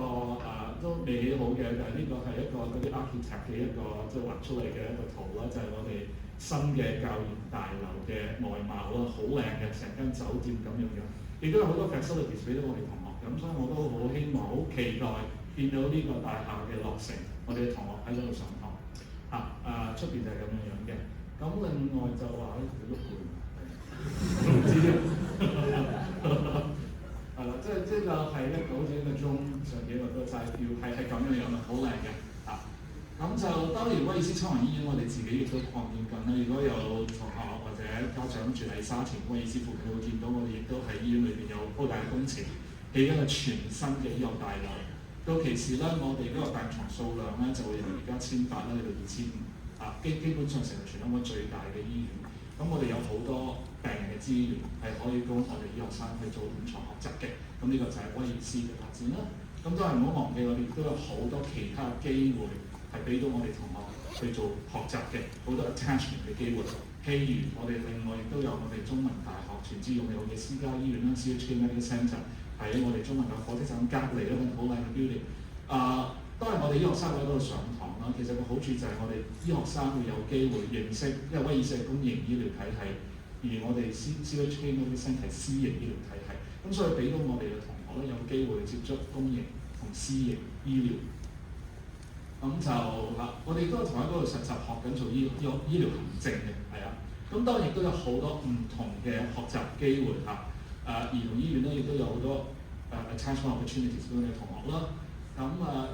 都未起好嘅，但係呢個係一個嗰啲 architect 嘅一個即係畫出嚟嘅一個圖啦，就係我哋新嘅教研大樓嘅外貌啦，好靚嘅，成間酒店咁樣樣，亦都有好多 facilities 俾到我哋同學，咁所以我都好希望、好期待見到呢個大廈嘅落成，我哋嘅同學喺嗰度上堂出邊就係咁樣樣嘅。咁另外就話咧，佢喐佢，我唔知啊。係啦，即係係一個好似一個鐘上幾個都齋標，係咁樣樣啦，好靚嘅咁就當然威爾斯親王醫院，我哋自己亦都擴建緊啦。如果有同學或者家長住喺沙田威爾斯附近，會見到我哋亦都喺醫院裏邊有好大嘅工程，起一個全新嘅醫學大樓。到期時咧，我哋嗰個病床數量咧就會由而家1800咧去到2500基本上成為全香港最大嘅醫院。咁我哋有好多病人嘅資源係可以供我哋醫學生去做臨床學習嘅。咁呢個就係威爾斯嘅發展啦。咁都係唔好忘記，我哋亦都有好多其他嘅機會係俾到我哋同學去做學習嘅，好多 attachment 嘅機會。譬如我哋另外亦都有我哋中文大學全資擁有嘅私家醫院啦 ，CHK Medical Centre 喺我哋中文大學火車站隔離一個好靚嘅 building。都係我哋醫學生喺嗰度上堂啦。其實個好處就係我哋醫學生會有機會認識，因為威爾斯係公營醫療體系，而我哋 CHK Medical Centre 係私營醫療體系，咁所以俾到我哋嘅同學咧有機會接觸公營同私營醫療。咁就我哋都同喺嗰度實習學緊做醫療行政嘅，係啊。咁當然亦都有好多唔同嘅學習機會兒童醫院咧亦都有好多attachment opportunities 俾我哋同學啦。咁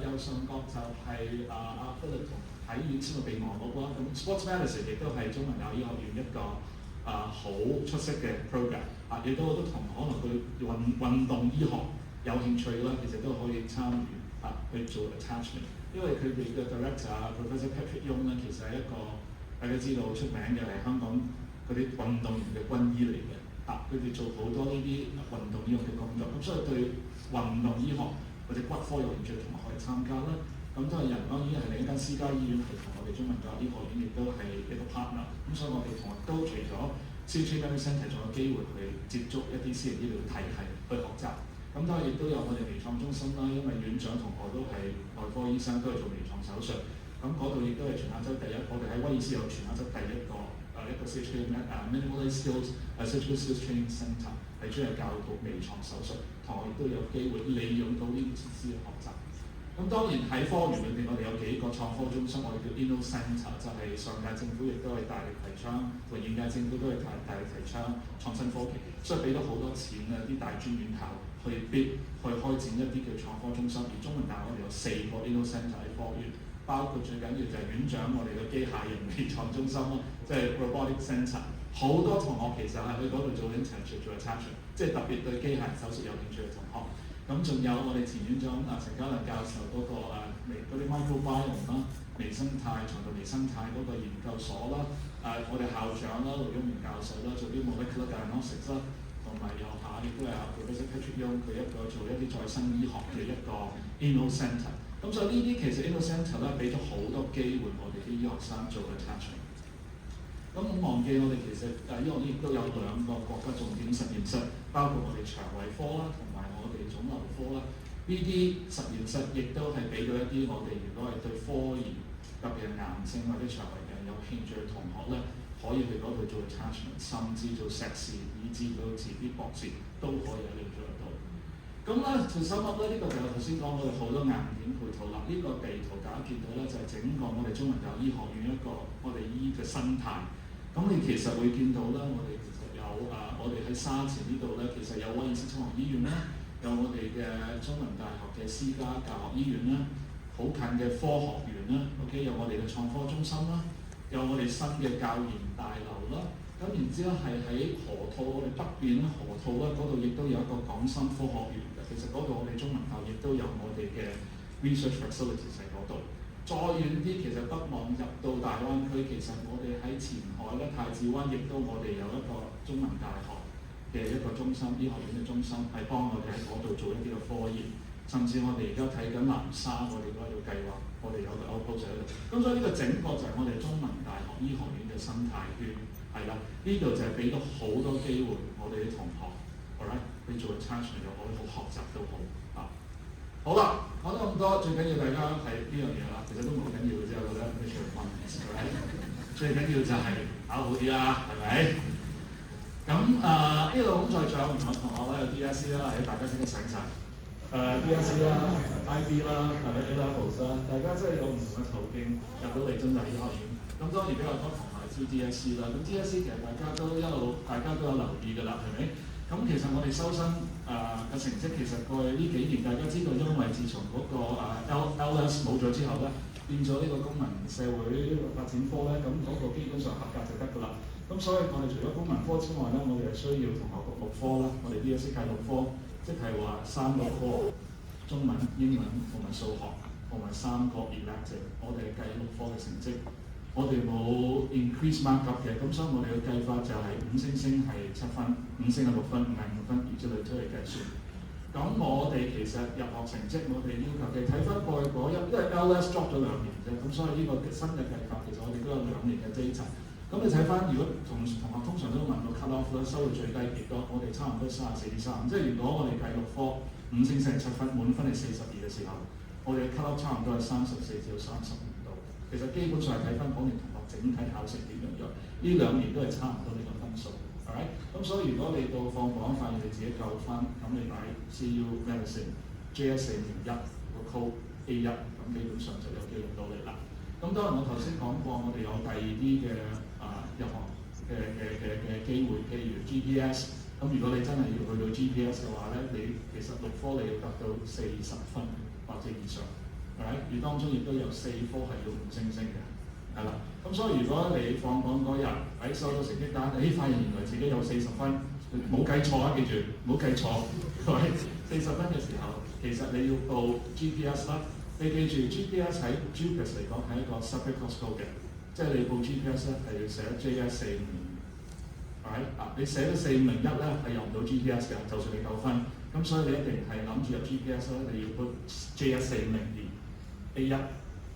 右上角就係Philip 同喺醫院簽個備忘錄啦。咁 Sports Medicine 亦都係中文大學醫學院一個好出色嘅 program。亦都好多同學可能對運動醫學有興趣啦，其實都可以參與去做 attachment。因為佢哋嘅 director Professor Patrick Young 咧，其實係一個大家知道出名嘅係香港嗰啲運動員嘅軍醫嚟嘅。佢哋做好多呢啲運動醫學嘅工作，咁所以對運動醫學或者骨科有興趣嘅同學可以參加啦。咁都係人安醫院係另一間私家醫院，係同我哋中文大學醫學院亦都係一個 partner。咁所以我哋同學都除咗 CHK Medical Centre 仲有機會去接觸一啲私人醫療體系去學習。咁當然亦都有我哋微創中心啦，因為院長同學都係外科醫生，都係做微創手術。咁嗰度亦都係全亞洲第一，我哋喺威爾斯有全亞洲第一個一個 CHK Minimally Skilled Surgical Skills Training Centre 係專係教導微創手術，同學亦都有機會利用到呢啲設施嘅學習。咁當然喺科研裏邊，我哋有幾個創科中心，我哋叫 Inno Centre， 就係上屆政府亦都係大力提倡，同現屆政府都係大力提倡創新科技，所以俾咗好多錢啲大專院校去開展一啲叫創科中心。而中文大學我哋有4個 Inno Centre 喺科院，包括最緊要就係院長我哋嘅機械人微創中心咯，即係 Robotic Centre。好多同學其實係去嗰度做 internship 做 attachment， 即係特別對機械人手術有興趣嘅同學。咁仲有我哋前院長陳家亮教授嗰個嗰啲 microbiome 啦、微生態、腸道微生態嗰個研究所啦，我哋校長啦盧永明教授啦做啲 molecular diagnostics 啦，同埋又亦都係Professor Patrick Young 佢一個做一啲再生醫學嘅一個 Inno Centre。咁所以呢啲其實 Inno Centre 咧俾咗好多機會我哋啲醫學生做 attachment。咁咁唔好忘記我哋其實醫學院亦都有2個國家重點實驗室，包括我哋腸胃科啦，同埋我哋腫瘤科啦。呢啲實驗室亦都係俾到一啲我哋如果係對科研，特別係癌症或者腸胃病有興趣嘅同學咧，可以去嗰度做 attachment， 甚至做碩士，以至到遲啲博士都可以喺度做得到。咁咧，就深入咧，呢個就係頭先講我哋好多硬件配套啦。呢個地圖大家見到咧，就係整個我哋中文大學醫學院一個我哋醫嘅生態。咁你其實會見到啦，我哋其實有我哋喺沙田呢度咧，其實有威爾斯親王醫院啦，有我哋嘅中文大學嘅私家教學醫院啦，好近嘅科學園啦 ，OK， 有我哋嘅創科中心啦，有我哋新嘅教研大樓啦。咁然之後係喺河套，我哋北邊咧河套咧嗰度亦都有一個港深科學園嘅。其實嗰度我哋中文大學亦都有我哋嘅 research facilities 喺嗰度。再遠啲，其實北望入到大灣區，其實我哋喺前海咧，太子灣亦都我哋有一個中文大學嘅一個中心，醫學院嘅中心，係幫我哋喺嗰度做一啲嘅科研。甚至我哋而家睇緊南沙，我哋嗰度計劃，我哋有個 outpost 喺度。咁所以呢個整個就係我哋中文大學醫學院嘅生態圈，係啦。呢度就係俾到好多機會我哋啲同學 ，alright， 去做 attachment 又好，學習都好啊。好啦，講咗咁多，最緊要大家係呢樣嘢啦。其實都唔好緊要嘅啫，我覺得你做訓練，最緊要就係考好啲啦，係咪？咁呢度咁在場唔同嘅同學咧，有 DSE 啦，大家先得醒晒。DSE 啦、IB 啦、A-levels 啦，大家真係有唔同嘅途徑入到嚟中大醫學院。咁當然比較多同學係 DSE 啦。咁 DSE 其實大家都有留意㗎啦，係咪？咁其實我哋收生嘅成績，其實過去呢幾年大家知道，因為自從嗰個LS 冇咗之後咧，變咗呢個公民社會發展科咧，咁嗰個基本上合格就得㗎啦。咁所以我哋除咗公民科之外咧，我哋係需要同學讀6科啦。我哋 DSE 計6科。即係話3個科，中文、英文同埋數學，同埋3個 elective， 我哋計6科嘅成績，我哋冇 increase mark up 嘅，咁所以我哋嘅計法就係5星星係7分，5星係6分，5係5分，如此類推嚟計算。咁我哋其實入學成績，我哋要求嘅睇翻過去嗰因為 LS drop 咗2年啫，咁所以呢個新嘅計法其實我哋都有2年嘅 data。咁你睇翻，如果同學通常都問到 cut off 咧，收到最低幾多？我哋差唔多34至3，即係如果我哋計6科5星星係7分，滿分係42嘅時候，我哋嘅 cut off 差唔多係34至到35度。其實基本上係睇翻嗰年同學整體考成點樣，呢2年都係差唔多呢個分數，係咪？咁所以如果你到放榜發現你自己夠分，咁你買 CU Medicine、JS 401個 code A1，咁基本上就有機會到你啦。咁當然我頭先講過，我哋有第二啲嘅入學嘅機會，譬如 GPS。咁如果你真係要去到 GPS 嘅話咧，你其實6科你要達到40分或者以上，係咪？而當中亦都有4科係要5星星嘅，係啦。咁所以如果你放榜嗰日喺收到成績單，你發現原來自己有40分，冇計錯啊！記住，唔好計錯，係咪？40分嘅時候，其實你要報 GPS 啦。你記住 GPS 喺 JUPAS 嚟講係一個 separate course code 嘅，即係你報 GPS 咧係要寫 JS 450，係咪？你寫咗4501咧係用唔到 GPS 嘅，就算你夠分。咁所以你一定係諗住入 GPS 咧，你要報 JS 4502 A1，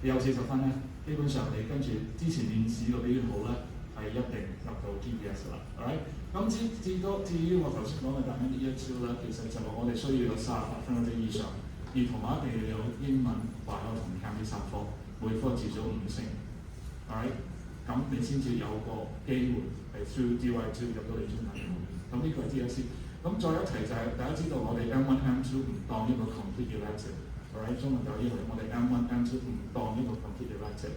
你有40分咧，基本上你跟住之前面試個表現好咧，係一定入到 GPS 啦，係咪？咁至於我頭先講嘅大英 E1 咧，其實就係我哋需要有38分或者以上。而同埋一定要有英文、化學同 Chem 呢3科，每科至少5星 ，alright， 咁你先至有個機會係 through DY2 入到嚟中大學。咁呢個係 DSE。咁再一提就係、大家知道我哋 M1、M2 唔當一個 complete elective，alright， 中文大學醫學院我哋 M1、M2 唔當一個 complete elective。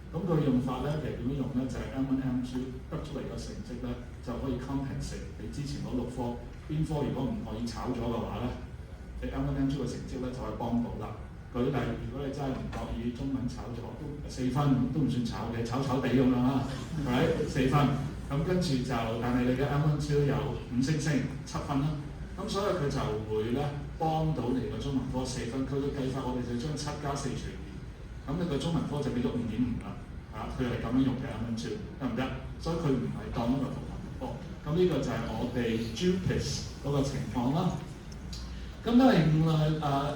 咁佢用法咧，其實點樣用咧？就係、M1、M2 得出嚟嘅成績咧，就可以 compensate 你之前嗰6科邊科如果唔可以炒咗嘅話咧。你M1、M2 嘅成績咧就可以幫到啦。舉例，如果你真係唔覺意中文炒咗，都4分都唔算炒嘅，炒地咁樣啦，係咪？4分，咁跟住就，但係你嘅 M1 有5星星7分啦。咁所以佢就會咧幫到你個中文科4分。佢嘅計法我哋就將7加4除2，咁你個中文科就變咗5.5啦。佢係咁樣用嘅 M1 得唔得？所以佢唔係當一個同文科。咁呢個就係我哋 JUPAS 嗰個情況啦。咁另外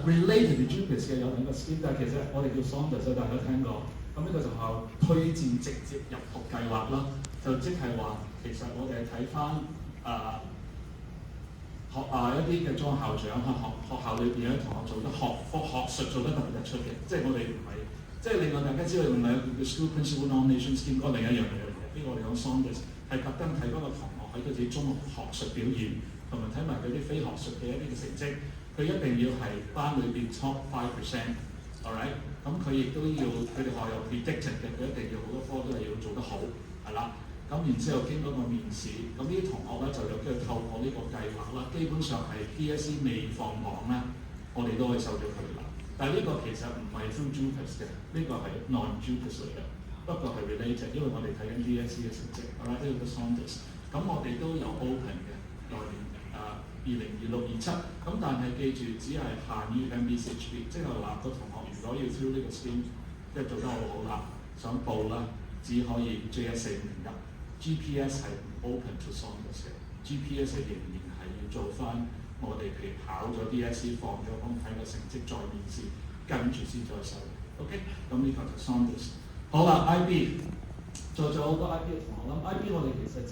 related to JUPAS 嘅有2個 scheme，但係其實我哋叫 Saunders，大家聽過咁呢個就係推薦直接入學計劃啦，就即係話其實我哋係睇翻一啲嘅莊校長學校裏邊咧同學做得學術做得特別突出嘅，即係我哋唔係即係另外大家知道唔係叫 school principal nomination scheme 嗰另一樣嘢嚟嘅，呢個我哋講 Saunders 係特登睇嗰個同學喺佢自己中學學術表現，同埋睇埋佢啲非學術嘅一啲嘅成績，佢一定要係班裏邊 top 5%，alright， 咁佢亦都要佢哋學有 predicted 嘅，佢一定要好多科都係要做得好，係啦。咁然之後經過個面試，咁呢啲同學咧就有機會透過呢個計劃啦，基本上係 DSE 未放榜咧，我哋都可以收咗佢啦。但係呢個其實唔係 through JUPAS 嘅，呢個係 non-JUPAS 嚟嘅，不過係 related，因為我哋睇緊 DSE 嘅成績，好啦，呢個 Saunders，咁我哋都有 open 嘅，來年2026-27，咁但係記住只係限於 MBCHB， 即係話個同學如果要 through 呢個 scheme， 即係做得好好啦，想報啦，只可以 JS 4名入。GPS 係唔 open to Saunders 嘅 ，GPS 係仍然係要做翻我哋譬如考咗 DSE 放咗工睇個成績再面試，跟住先再收。OK， 咁呢個就 Saunders。好啦 ，IB 在座好多 IB 嘅同學啦，IB 我哋其實就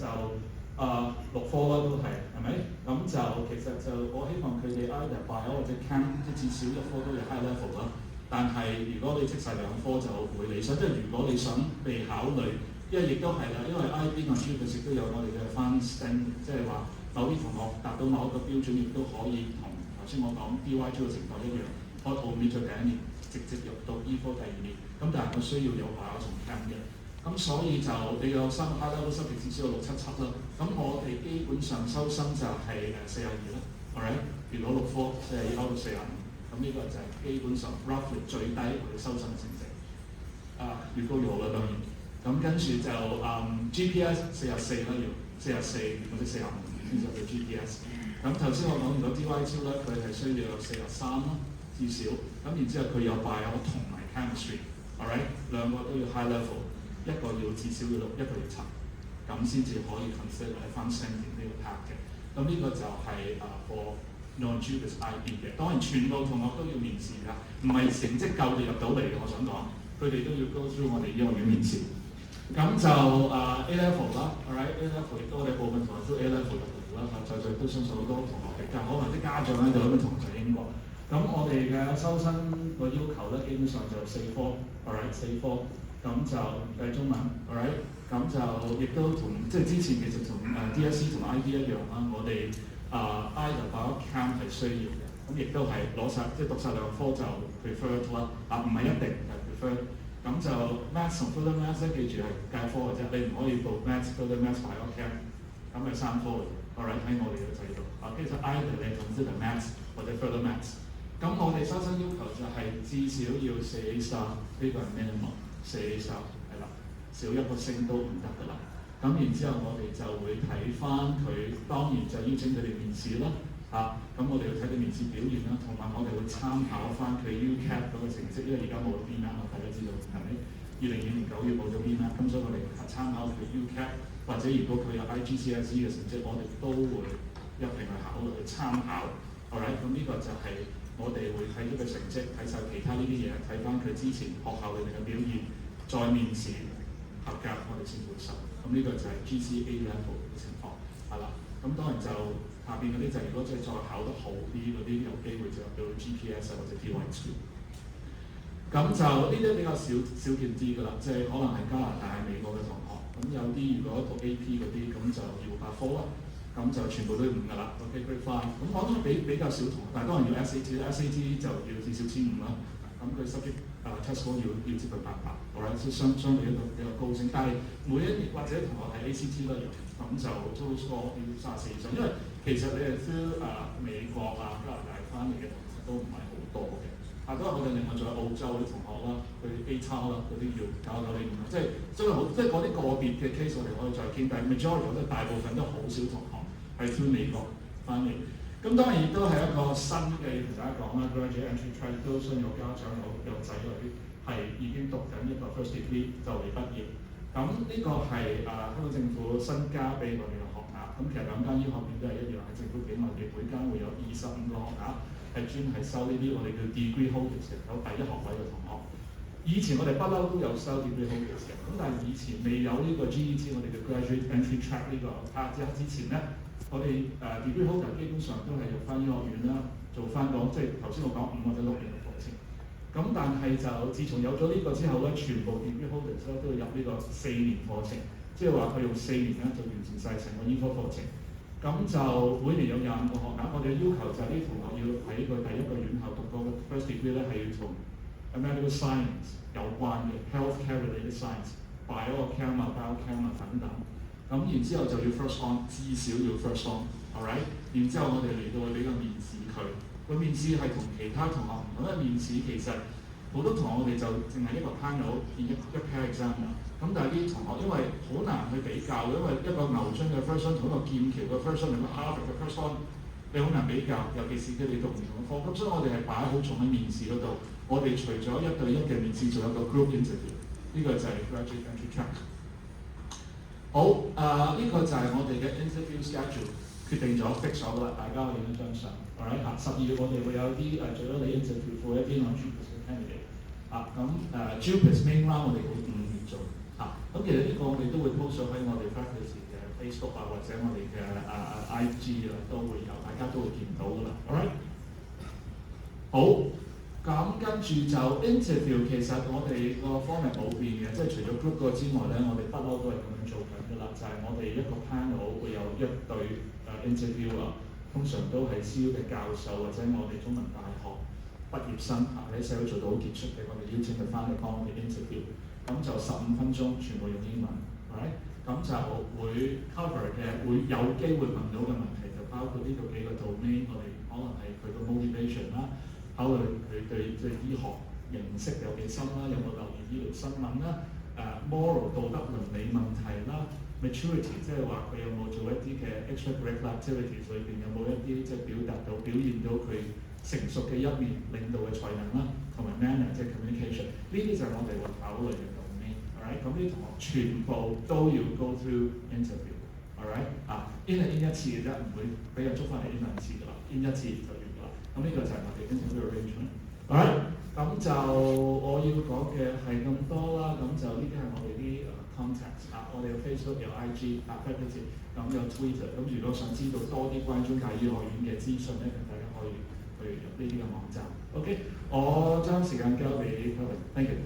6科啦都係咪？咁就其實就我希望佢哋 either bio 或者 chem 即至少一科都有 high level 啦。但係如果你即晒2科就會理想，即係如果你想被考慮。因為亦都係啦，因為 IB 同 JUPAS 亦都有我哋嘅 fund stand， 即係話某啲同學達到某一個標準，亦都可以同頭先我講 DY2 嘅情況一樣，我後面再第一年直接入到醫科第2年，咁但係我需要有bio同 chem 嘅，咁所以就你有3 high level subject 至少有677啦，咁我哋基本上收生就係42啦 ，alright， 如果6科42考到45，咁呢個就係基本上 roughly 最低我哋收生成績，越高越好啦當然。咁跟住就GPS 44啦，要44或者45先至到 GPS。咁頭先我講如果 DY2 咧，佢係需要有43啦，至少。咁然之後佢有 bio 同埋 chemistry，alright， 兩個都要 high level， 一個要至少要6，一個要7，咁先至可以 consider 喺翻 sending 呢個 part 嘅。咁呢個就係for non-JUPAS IB 嘅。當然全部同學都要面試㗎，唔係成績夠就入到嚟嘅。我想講，佢哋都要 go through 我哋醫學院面試。咁就A level 啦 ，alright A level 亦都我哋部分同學都 A level 入嚟啦，就都相信好多同學嘅，但可能啲家長咧就咁樣同學英國。咁我哋嘅收生個要求咧，基本上就4科 ，alright 4科，咁就唔計中文 ，alright， 咁就亦都同即係之前其實同DSE 同 IB 一樣啦，我哋either bio chem 係需要嘅，咁亦都係攞晒即係讀晒2科就 preferred 啦，唔係一定係 preferred。咁就 maths 同 further maths 咧，記住係教科嘅啫，你唔可以報 maths、further maths、bio chem， 咁係3科嚟嘅。alright 喺我哋嘅制度，其實 either 你 consider maths 或者 further maths。咁我哋收生要求就係至少要4 A star， 呢個係 minimum 4 A star 係啦，少一個星都唔得㗎啦。咁然之後我哋就會睇翻佢，當然就邀請佢哋面試啦。咁我哋要睇佢面試表現啦，同埋我哋會參考翻佢 UCAT 嗰個成績，因為而家冇咗 BMAT， 大家知道係咪？2020年9月冇咗 BMAT， 咁所以我哋參考佢 UCAT， 或者如果佢有 IGCSE 嘅成績，我哋都會一併去考慮去參考。alright， 咁呢個就係我哋會睇咗佢成績，睇晒其他呢啲嘢，睇翻佢之前學校裏面嘅表現，再面試合格，我哋先會收。咁呢個就係 GCA level 嘅情況，係啦。咁當然就下邊嗰啲就如果即係再考得好啲嗰啲，有機會就入到 GPS 或者 DY2。咁就呢啲比較少見啲㗎啦，即係可能係加拿大、美國嘅同學。咁有啲如果讀 AP 嗰啲，咁就要8科啦。咁就全部都要5㗎啦。OK grade 5。咁我都比較少同學，但係當然要 SAT 就要至少1500啦。咁佢 subject test score 要接近800，好啦，相對一個比較高升。但係每一年或者同學係 ACT 啦，咁就 total score 要34以上，因為其實你係 through 美國加拿大翻嚟嘅同學都唔係好多嘅。都係我哋另外仲有澳洲啲同學啦，佢 A 差啦，嗰啲要995啦，即係所以好，即係嗰啲個別嘅 case 我哋可以再傾，但係 majority 即係大部分都好少同學係 through 美國翻嚟。咁當然亦都係一個新嘅，同大家講啦 graduate entry track 都需要家長有仔女係已經讀緊一個 first degree 就嚟畢業。咁呢個係香港政府新加俾我哋嘅學額。咁其實兩間醫學院都係一樣，係政府俾我哋每間會有25個學額，係專係收呢啲我哋叫 degree holders 嘅有第一學位嘅同學。以前我哋不嬲都有收 degree holders 嘅，咁但係以前未有呢個 GET 我哋嘅 graduate entry track 呢個 part 之前咧，我哋degree holder 基本上都係入翻醫學院啦，做翻個即係頭先我講5或者6年嘅課程。咁但係就自從有咗呢個之後咧，全部 degree holders 咧都要入呢個4年課程，即係話佢用4年咧就完成晒成個醫科課程。咁就每年有25個學額，我哋嘅要求就係啲同學要喺佢第一個院校讀個 first degree 咧係要同 medical science 有關嘅 healthcare related science、biochem 啊、biochem 啊等等。咁然之後就要 first on， 至少要 first on，alright。然之後我哋嚟到去俾個面試佢，個面試係同其他同學唔同，因為面試其實好多同學我哋就淨係一個 panel 見一 pair exam 啦。咁但係啲同學因為好難去比較，因為一個牛津嘅 first on 同一個劍橋嘅 first on 同一個 Harvard 嘅 first on， 你好難比較，尤其是佢哋讀唔同嘅科。咁所以我哋係擺好重喺面試嗰度。我哋除咗1對1嘅面試，仲有個 group interview， 呢個就係 graduate entry track。好，呢個就係我哋嘅 interview schedule 決定咗 fix 咗啦，大家可以影一張相。alright 12月我哋會有啲做咗你 interview for 一啲 non-JUPAS 嘅 candidate。JUPAS main round 我哋會5月做。咁其實呢個我哋都會 post 咗喺我哋 faculty 嘅 Facebook 或者我哋嘅IG 都會有，大家都會見到㗎啦。alright 好。咁跟住就 interview， 其實我哋個 format 冇變嘅，即係除咗 group 個之外咧，我哋不嬲都係咁樣做緊㗎啦。就係、我哋一個 panel 會有1對interviewer， 通常都係 CU 嘅教授或者我哋中文大學畢業生喺社會做到好傑出嘅，我哋邀請佢翻嚟幫我哋 interview。咁就15分鐘，全部用英文 ，right？ 咁就會 cover 嘅，會有機會問到嘅問題就包括呢度幾個 domain， 我哋可能係佢個 motivation 啦。考慮佢對醫學認識有幾深啦，有冇留意醫療新聞啦，moral 道德倫理問題啦 ，maturity 即係話佢有冇做一啲嘅 extracurricular activities 裏邊有冇一啲即係表現到佢成熟嘅一面，領導嘅才能啦，同埋 manner 即係 communication， 呢啲就係我哋會考慮嘅 domain。alright， 咁呢啲同學全部都要 go through interview。alright， in 一次嘅啫，唔會俾人捉翻嚟 in 2次㗎啦 ，in 1次就完㗎啦。咁呢個就係我哋 interview arrangement。alright， 咁就我要講嘅係咁多啦。咁就呢啲係我哋啲contacts。我哋有 Facebook 有 IG faculty， 咁有 Twitter。咁如果想知道多啲關於中大醫學院嘅資訊咧，大家可以去入呢啲嘅網站。OK， 我將時間交俾 Kevin。Thank you。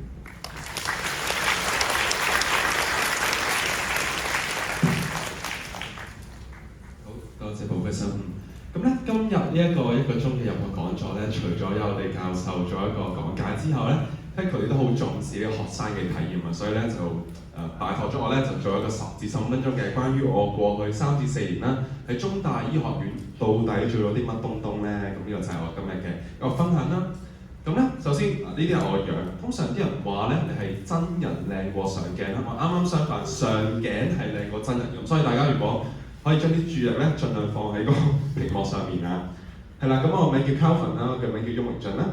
好，多謝Professor。咁咧，今日呢一個1個鐘嘅入學講座咧，除咗有我哋教授做一個講解之後咧，佢哋都好重視呢個學生嘅體驗啊，所以咧就拜託咗我咧就做一個10至15分鐘嘅關於我過去3至4年啦喺中大醫學院到底做咗啲乜東東咧，咁呢個就係我今日嘅一個分享啦。咁咧，首先呢啲係我嘅樣，通常啲人話咧你係真人靚過上鏡啊嘛，啱啱相反，上鏡係靚過真人咁，所以大家如果可以將啲注意力咧，盡量放喺個屏幕上面啊。係啦，咁我名叫 Calvin 啦，我嘅名叫翁榮俊啦。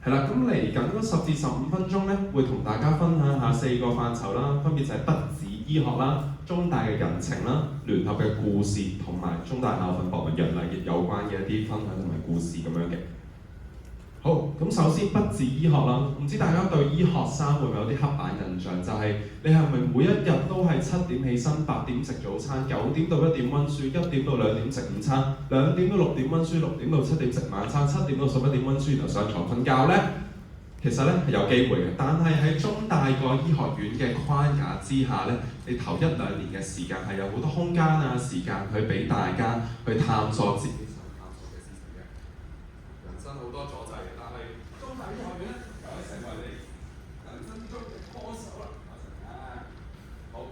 係啦，咁嚟緊嗰10至15分鐘咧，會同大家分享下4個範疇啦，分別就係不止醫學啦、中大嘅人情啦、聯合嘅故事同埋中大校訓博文楊禮傑有關嘅一啲分享同埋故事咁樣嘅。好，咁首先不止醫學啦，唔知大家對醫學生會唔會有啲刻板印象？就係你係咪每一日都係7點起身、8點食早餐、9點到1點温書、1點到2點食午餐、2點到6點温書、6點到7點食晚餐、7點到11點温書，然後上床瞓覺呢？其實咧係有機會嘅，但係喺中大個醫學院嘅框架之下咧，你頭1-2年嘅時間係有好多空間啊、時間去俾大家去探索自己想探索嘅事情嘅。人生好多阻滯嘅，但係中大醫學院咧就可以成為你人生中嘅歌手啦。好，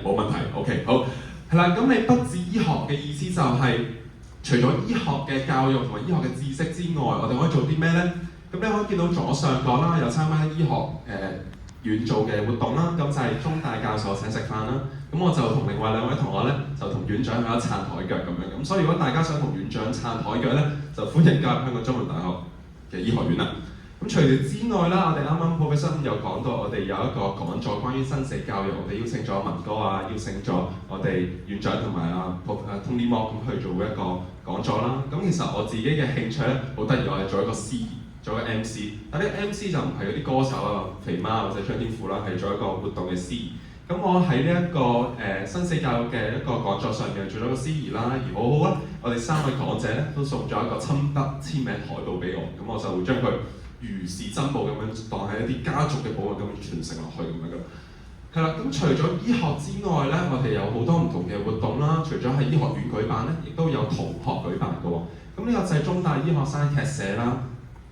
冇問題 ，OK， 好，係啦，咁你不止醫學嘅意思就係、除咗醫學嘅教育同埋醫學嘅知識之外，我哋可以做啲咩咧？咁你可以見到左上角啦，有參加醫學院做嘅活動啦，咁就係中大教授請食飯啦。咁我就同另外2位同學咧，就同院長喺度撐台腳咁樣。咁所以如果大家想同院長撐台腳咧，就歡迎加入香港中文大學嘅醫學院啦。咁除此之外啦，我哋啱啱 Professor 有講到，我哋有一個講座關於生死教育，我哋邀請咗文哥啊，邀請咗我哋院長同埋Tony Mo 咁去做一個講座啦。咁其實我自己嘅興趣咧，好得意，我係做一個司儀。做一個 MC，但呢個 MC 就唔係嗰啲歌手啊，肥媽或者張天賦啦，係做一個活動嘅司儀。咁我喺呢一個生死教育嘅一個講座上面做咗個司儀啦，而好好啦，我哋3位講者咧都送咗一個親筆簽名海報俾我，咁我就會將佢如是珍寶咁樣當係一啲家族嘅寶物咁傳承落去咁樣嘅。係啦，咁除咗醫學之外咧，我哋有好多唔同嘅活動啦，除咗喺醫學院舉辦咧，亦都有同學舉辦嘅喎。咁呢個就係中大醫學生劇社啦。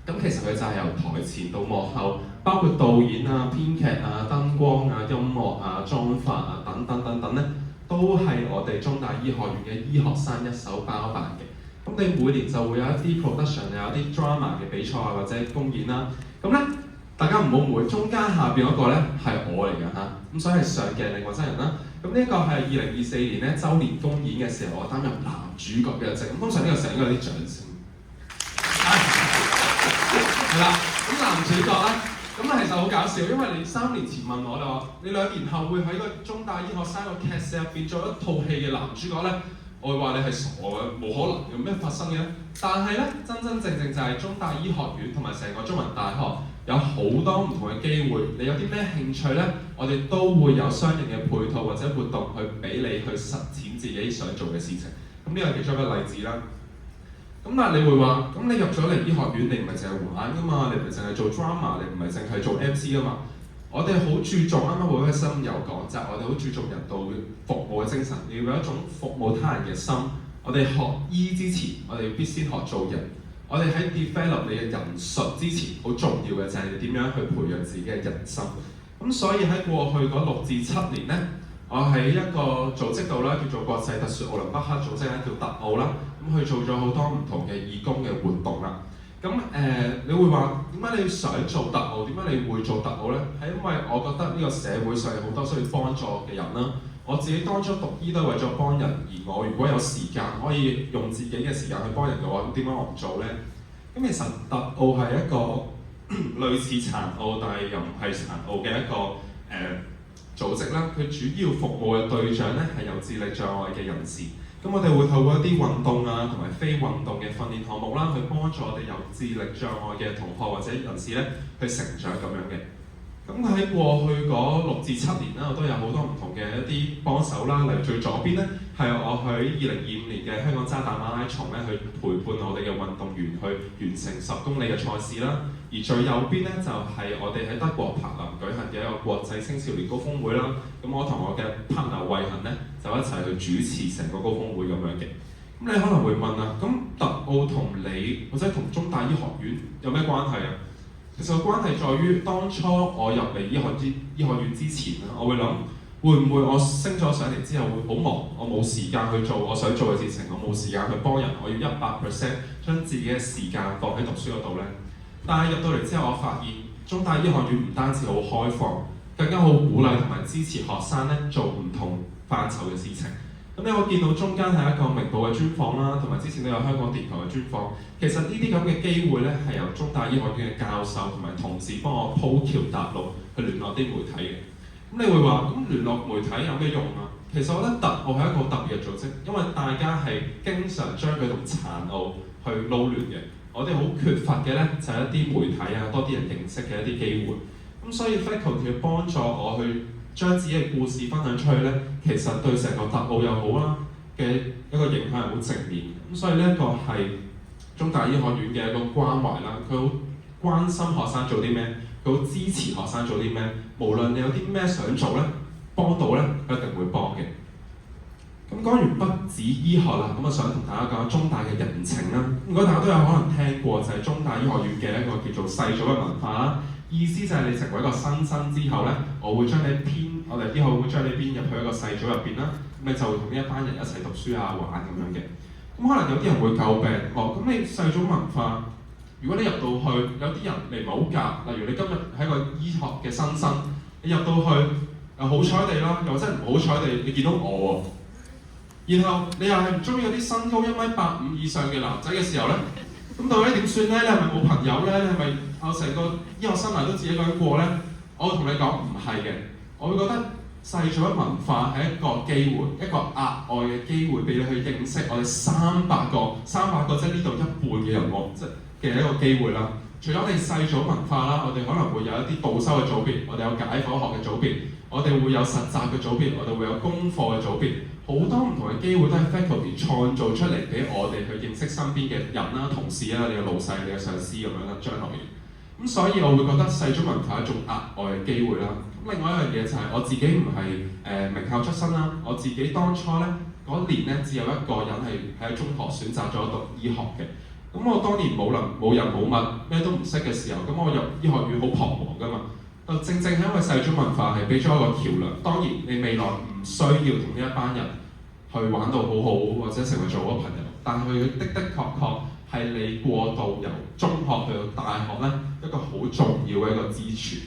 咁其實佢就係由台前到幕後，包括導演啊、編劇啊、燈光啊、音樂啊、妝髮啊等等等等咧，都係我哋中大醫學院嘅醫學生一手包辦嘅。咁你每年就會有一啲 production， 有一啲 drama 嘅比賽啊或者公演啦。咁咧，大家唔好誤會，中間下邊嗰個咧係我嚟㗎嚇，咁所以係上鏡另外真人啦。咁呢一個係2024年咧週年公演嘅時候，我擔任男主角嘅一職。咁通常呢個時候應該有啲掌聲。係啦，咁男主角咧，咁其實好搞笑，因為你3年前問我，你話你2年後會喺個中大醫學生個劇社入邊做一套戲嘅男主角咧，我會話你係傻嘅，冇可能有咩發生嘅。但係咧，真真正正就係中大醫學院同埋成個中文大學有好多唔同嘅機會，你有啲咩興趣咧，我哋都會有相應嘅配套或者活動去俾你去實踐自己想做嘅事情。咁呢個係其中一個例子啦。咁但係你會話，咁你入咗嚟醫學院，你唔係淨係玩㗎嘛，你唔係淨係做 drama， 你唔係淨係做 MC 㗎嘛。我哋好注重，啱啱會開心有講，就係我哋好注重人道服務嘅精神，要有一種服務他人嘅心。我哋學醫之前，我哋必先學做人。我哋喺 develop 你嘅人術之前，好重要嘅就係你點樣去培養自己嘅人心。咁所以喺過去嗰6至7年咧，我喺一個組織度啦，叫做國際特殊奧林匹克組織咧，叫特奧啦，咁去做咗好多唔同嘅義工嘅活動啦。咁你會話點解你想做特奧？點解你會做特奧咧？係因為我覺得呢個社會上有好多需要幫助嘅人啦。我自己當初讀醫都係為咗幫人，而我如果有時間可以用自己嘅時間去幫人嘅話，咁點解我唔做咧？咁其實特奧係一個類似殘奧，但係又唔係殘奧嘅一個組織啦。佢主要服務嘅對象咧係有智力障礙嘅人士。咁我哋會透過一啲運動啊同埋非運動嘅訓練項目啦，去幫助我哋有智力障礙嘅同學或者人士咧去成長咁樣嘅。咁喺過去嗰6至7年啦，我都有好多唔同嘅一啲幫手啦。例如最左邊咧係我喺2025年嘅香港渣打馬拉松咧，去陪伴我哋嘅運動員去完成10公里嘅賽事啦。而最右邊咧就係我哋喺德國柏林舉行嘅一個國際青少年高峰會啦。咁我同我嘅 partner 慧恆咧就一齊去主持成個高峰會咁樣嘅。咁你可能會問啊，咁特奧同你或者同中大醫學院有咩關係啊？其實個關係在於，當初我入嚟醫學院之前咧，我會諗會唔會我升咗上嚟之後會好忙，我冇時間去做我想做嘅事情，我冇時間去幫人，我要100% 將自己嘅時間放喺讀書嗰度咧。但係入到嚟之後，我發現中大醫學院唔單止好開放，更加好鼓勵同埋支持學生咧做唔同範疇嘅事情。咁你會見到中間係一個明報嘅專訪啦，同埋之前都有香港電台嘅專訪。其實呢啲咁嘅機會咧，係由中大醫學院嘅教授同埋同事幫我鋪橋搭路去聯絡啲媒體嘅。咁你會話，咁聯絡媒體有咩用啊？其實我覺得特奧係一個特別嘅組織，因為大家係經常將佢同殘奧去撈亂嘅。我哋好缺乏嘅咧就係一啲媒體啊，多啲人認識嘅一啲機會。咁所以 faculty 去幫助我去將自己嘅故事分享出去咧，其實對成個特奧又好啦嘅一個影響係好正面。咁所以呢一個係中大醫學院嘅一個關懷啦，佢好關心學生做啲咩，佢好支持學生做啲咩。無論你有啲咩想做咧，幫到咧，佢一定會幫嘅。咁講完不止醫學啦，咁我想同大家講中大嘅人情啦。如果大家都有可能聽過，就係中大醫學院嘅一個叫做細組嘅文化啦。意思就係你成為一個新生之後咧，我會將你我哋醫學會將你編入去一個細組入邊啦。咁你就會同呢一班人一齊讀書啊、玩咁樣嘅。咁可能有啲人會詬病，咁你細組文化，如果你入到去，有啲人嚟唔係好夾，例如你今日係一個醫學嘅新生，你入到去好彩地啦，又或者唔好彩地，你見到我喎，然後你又係唔中意嗰啲身高1.85米以上嘅男仔嘅時候咧，咁到底點算咧？你係咪冇朋友咧？你係咪我成個醫學生涯都自己一個人過咧？我同你講唔係嘅，我會覺得細組文化係一個機會，一個額外嘅機會俾你去認識我哋300個即係呢度一半嘅人喎，即嘅一個機會啦。除咗我哋細組文化啦，我哋可能會有一啲導修嘅組別，我哋有解剖學嘅組別，我哋會有實習嘅組別，我哋會有功課嘅組別，好多唔同嘅機會都係 faculty 創造出嚟俾我哋去認識身邊嘅人啦、同事啦、你嘅老細、你嘅上司咁樣啦，將來嘅。咁所以我會覺得細組文化係一種額外嘅機會啦。咁另外一樣嘢就係我自己唔係名校出身啦，我自己當初咧嗰年咧只有一個人係喺中學選擇咗讀醫學嘅。咁我當年冇人冇物，咩都唔識嘅時候，咁我入醫學院好彷徨㗎嘛。就正正係因為細組文化係俾咗一個橋梁。當然你未來唔需要同呢一班人去玩到好好，或者成為做好朋友，但係佢的確係你過渡由中學去到大學咧一個好重要嘅一個支柱。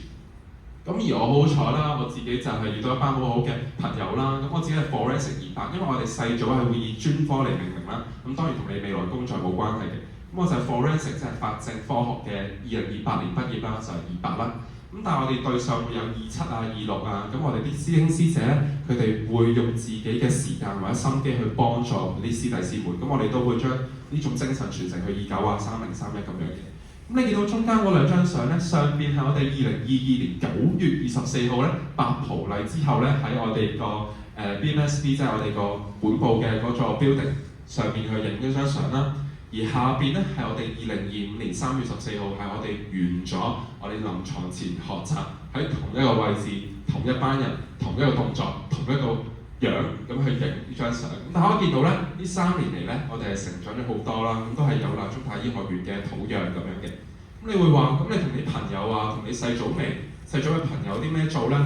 咁而我好彩啦，我自己就係遇到一班好好嘅朋友啦。咁我自己係 forensic 200，因為我哋細組係會以專科嚟命名啦。咁當然同你未來工作冇關係嘅。咁我就係 forensic 即係法證科學嘅2028年畢業啦，就係200啦。咁但係我哋對上會有27啊、26啊。咁我哋啲師兄師姐咧，佢哋會用自己嘅時間或者心機去幫助啲師弟師妹。咁我哋都會將呢種精神傳承去29啊、30、31咁樣嘅。咁你見到中間嗰兩張相咧，上邊係我哋2022年9月24號咧，白袍禮之後咧，喺我哋個BMSB 即係我哋個本部嘅嗰座 building 上邊去影咗張相啦。而下邊咧係我哋2025年3月14號，係我哋完咗我哋臨床前學習喺同一個位置、同一班人、同一個動作、同一個樣咁去影呢張相。咁大家見到咧，呢3年嚟咧，我哋係成長咗好多啦，咁都係有賴中大醫學院嘅土壤咁樣嘅。咁你會話，咁你同你朋友啊，同你細組嘅朋友有啲咩做咧？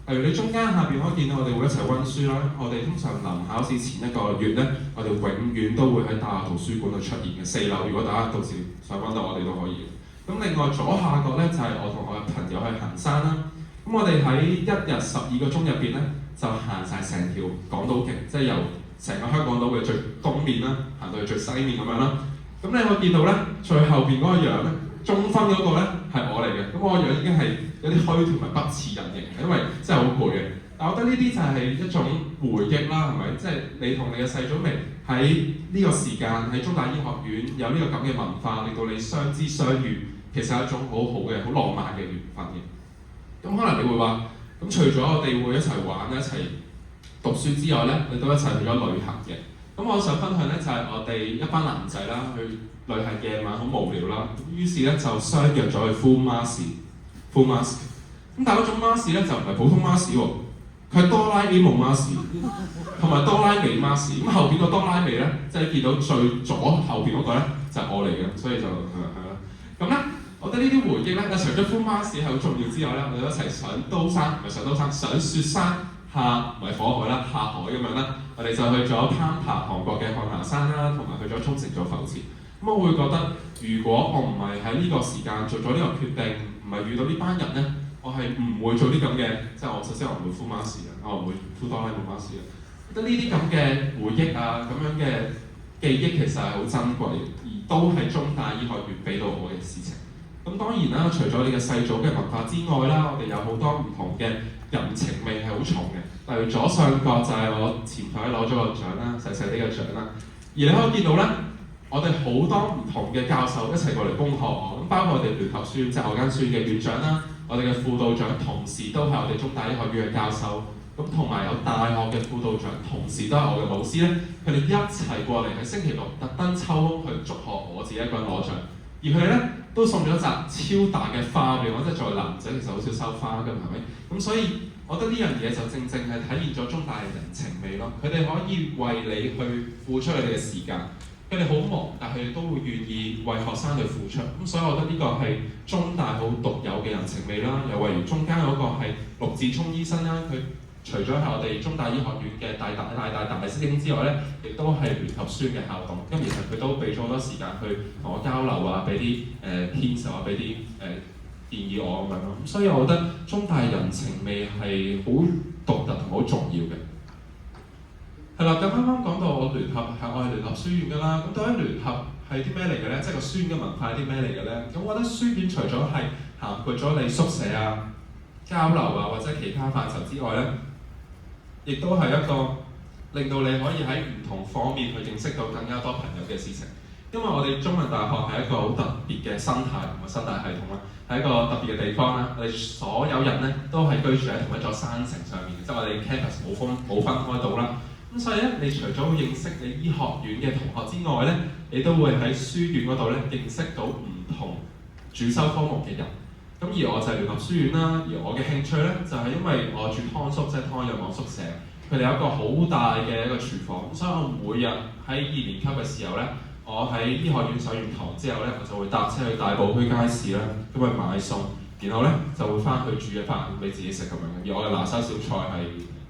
例如你中間下邊可以見到我哋會一齊温書啦。我哋通常臨考試前1個月咧，我哋永遠都會喺大學圖書館度出現嘅4樓。如果大家到時想温到我哋都可以。咁另外左下角咧就係我同我嘅朋友去行山啦。咁我哋喺1日12個鐘入邊咧，就行晒成條港島徑，即係由成個香港島嘅最東面啦，行到去最西面咁樣啦。咁你可以見到咧，最後邊嗰個樣咧，中分嗰個咧係我嚟嘅。咁我個樣已經係有啲虛同埋不似人形嘅，因為真係好攰嘅。但我覺得呢啲就係一種回憶啦，係咪？即係你同你嘅細組微喺呢個時間喺中大醫學院有呢個咁嘅文化，令到你相知相遇，其實係一種好好嘅、好浪漫嘅緣分嘅。咁可能你會話，咁除咗我哋會一齊玩、一齊讀書之外咧，你都一齊去咗旅行嘅。咁我想分享咧就係我哋一班男仔啦，去旅行夜晚好無聊啦，於是咧就相約咗去 full mask。咁但係嗰種 mask 咧就唔係普通 mask 喎，佢係哆啦 A 夢 mask 同埋哆啦美 mask。咁後邊個哆啦美咧，即係見到最左後邊嗰個咧就係我嚟嘅，所以就係啦。咁咧，我覺得呢啲回憶咧，除咗 full mask 係好重要之外咧，我哋一齊上刀山，唔係上刀山，上雪山。唔係火海啦，下海咁樣啦，我哋就去咗攀爬韓國嘅漢拿山啦，同埋去咗沖繩做浮潛。咁我會覺得，如果我唔係喺呢個時間做咗呢個決定，唔係遇到呢班人咧，我係唔會做啲咁嘅，即係我首先我唔會 full mask 嘅，我唔會 full 哆啦 A 夢 mask 嘅。覺得呢啲咁嘅回憶啊，咁樣嘅記憶其實係好珍貴，而都係中大醫學院俾到我嘅事情。咁當然啦，除咗你嘅細組嘅文化之外啦，我哋有好多唔同嘅人情味係好重嘅。例如左上角就係我前排攞咗個獎啦，細細啲嘅獎啦。而你可以見到咧，我哋好多唔同嘅教授一齊過嚟恭賀我，咁包括我哋聯合書院即係我間書院嘅院長啦，我哋嘅輔導長同時都係我哋中大醫學院嘅教授，咁同埋有大學嘅輔導長同時都係我嘅老師咧，佢哋一齊過嚟喺星期六特登抽空去祝賀我自己一個人攞獎，而佢哋咧都送咗一紮超大嘅花俾我，即係作為男仔其實好少收花㗎，係咪？咁所以我覺得呢樣嘢就正正係體現咗中大嘅人情味咯。佢哋可以為你去付出佢哋嘅時間，佢哋好忙，但係佢哋都會願意為學生去付出。咁所以我覺得呢個係中大好獨有嘅人情味啦。又例如中間嗰個係陸志聰醫生啦，佢除咗係我哋中大醫學院嘅大師兄之外咧，亦都係聯合書院嘅校董。咁其實佢都俾咗好多時間去同我交流啊，俾啲編授啊，俾啲建議我咁樣咯。咁所以我覺得中大人情味係好獨特同好重要嘅。係啦，咁啱啱講到我聯合係我係聯合書院㗎啦。咁到底聯合係啲咩嚟嘅咧？即係個書院嘅文化係啲咩嚟嘅咧？咁我覺得書院除咗係涵括咗你宿舍啊、交流啊或者其他範疇之外咧，亦都係一個令到你可以喺唔同方面去認識到更加多朋友嘅事情。因為我哋中文大學係一個好特別嘅生態同埋生態系統啦，係一個特別嘅地方啦。我哋所有人咧都係居住喺同一座山城上面，即係我哋 campus 冇分開到啦。咁所以咧，你除咗會認識你醫學院嘅同學之外咧，你都會喺書院嗰度咧認識到唔同主修科目嘅人。咁而我就係聯合書院啦，而我嘅興趣咧就係因為我住湯宿，即係湯藥網宿舍，佢哋有一個好大嘅一個廚房，所以我每日喺2年級嘅時候咧，我喺醫學院上完堂之後咧，我就會搭車去大埔區街市啦，咁去買餸，然後咧就會翻去煮嘅飯俾自己食咁樣。而我嘅拿手小菜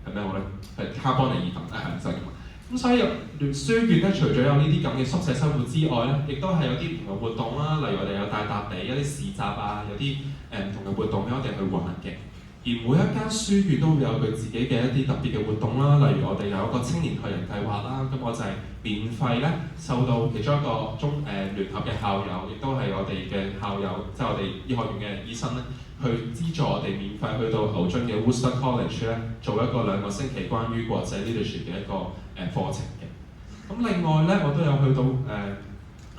係咩好咧？係卡邦尼意粉，就係咁。咁所以書院咧，除咗有呢啲咁嘅宿舍生活之外咧，亦都係有啲唔同嘅活動啦，例如我哋有大笪地一啲市集啊，有啲唔同嘅活動俾我哋去玩嘅。而每一間書院都會有佢自己嘅一啲特別嘅活動啦，例如我哋有一個青年學人計劃啦，咁我就係免費咧受到其中一個聯合嘅校友，亦都係我哋嘅校友，即係我哋醫學院嘅醫生咧，去資助我哋免費去到牛津嘅 Worcester College 咧，做一個2個星期關於國際 leadership 嘅一個課程嘅。咁另外咧，我都有去到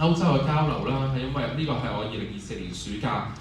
歐洲嘅交流啦，係因為呢個係我2024年暑假。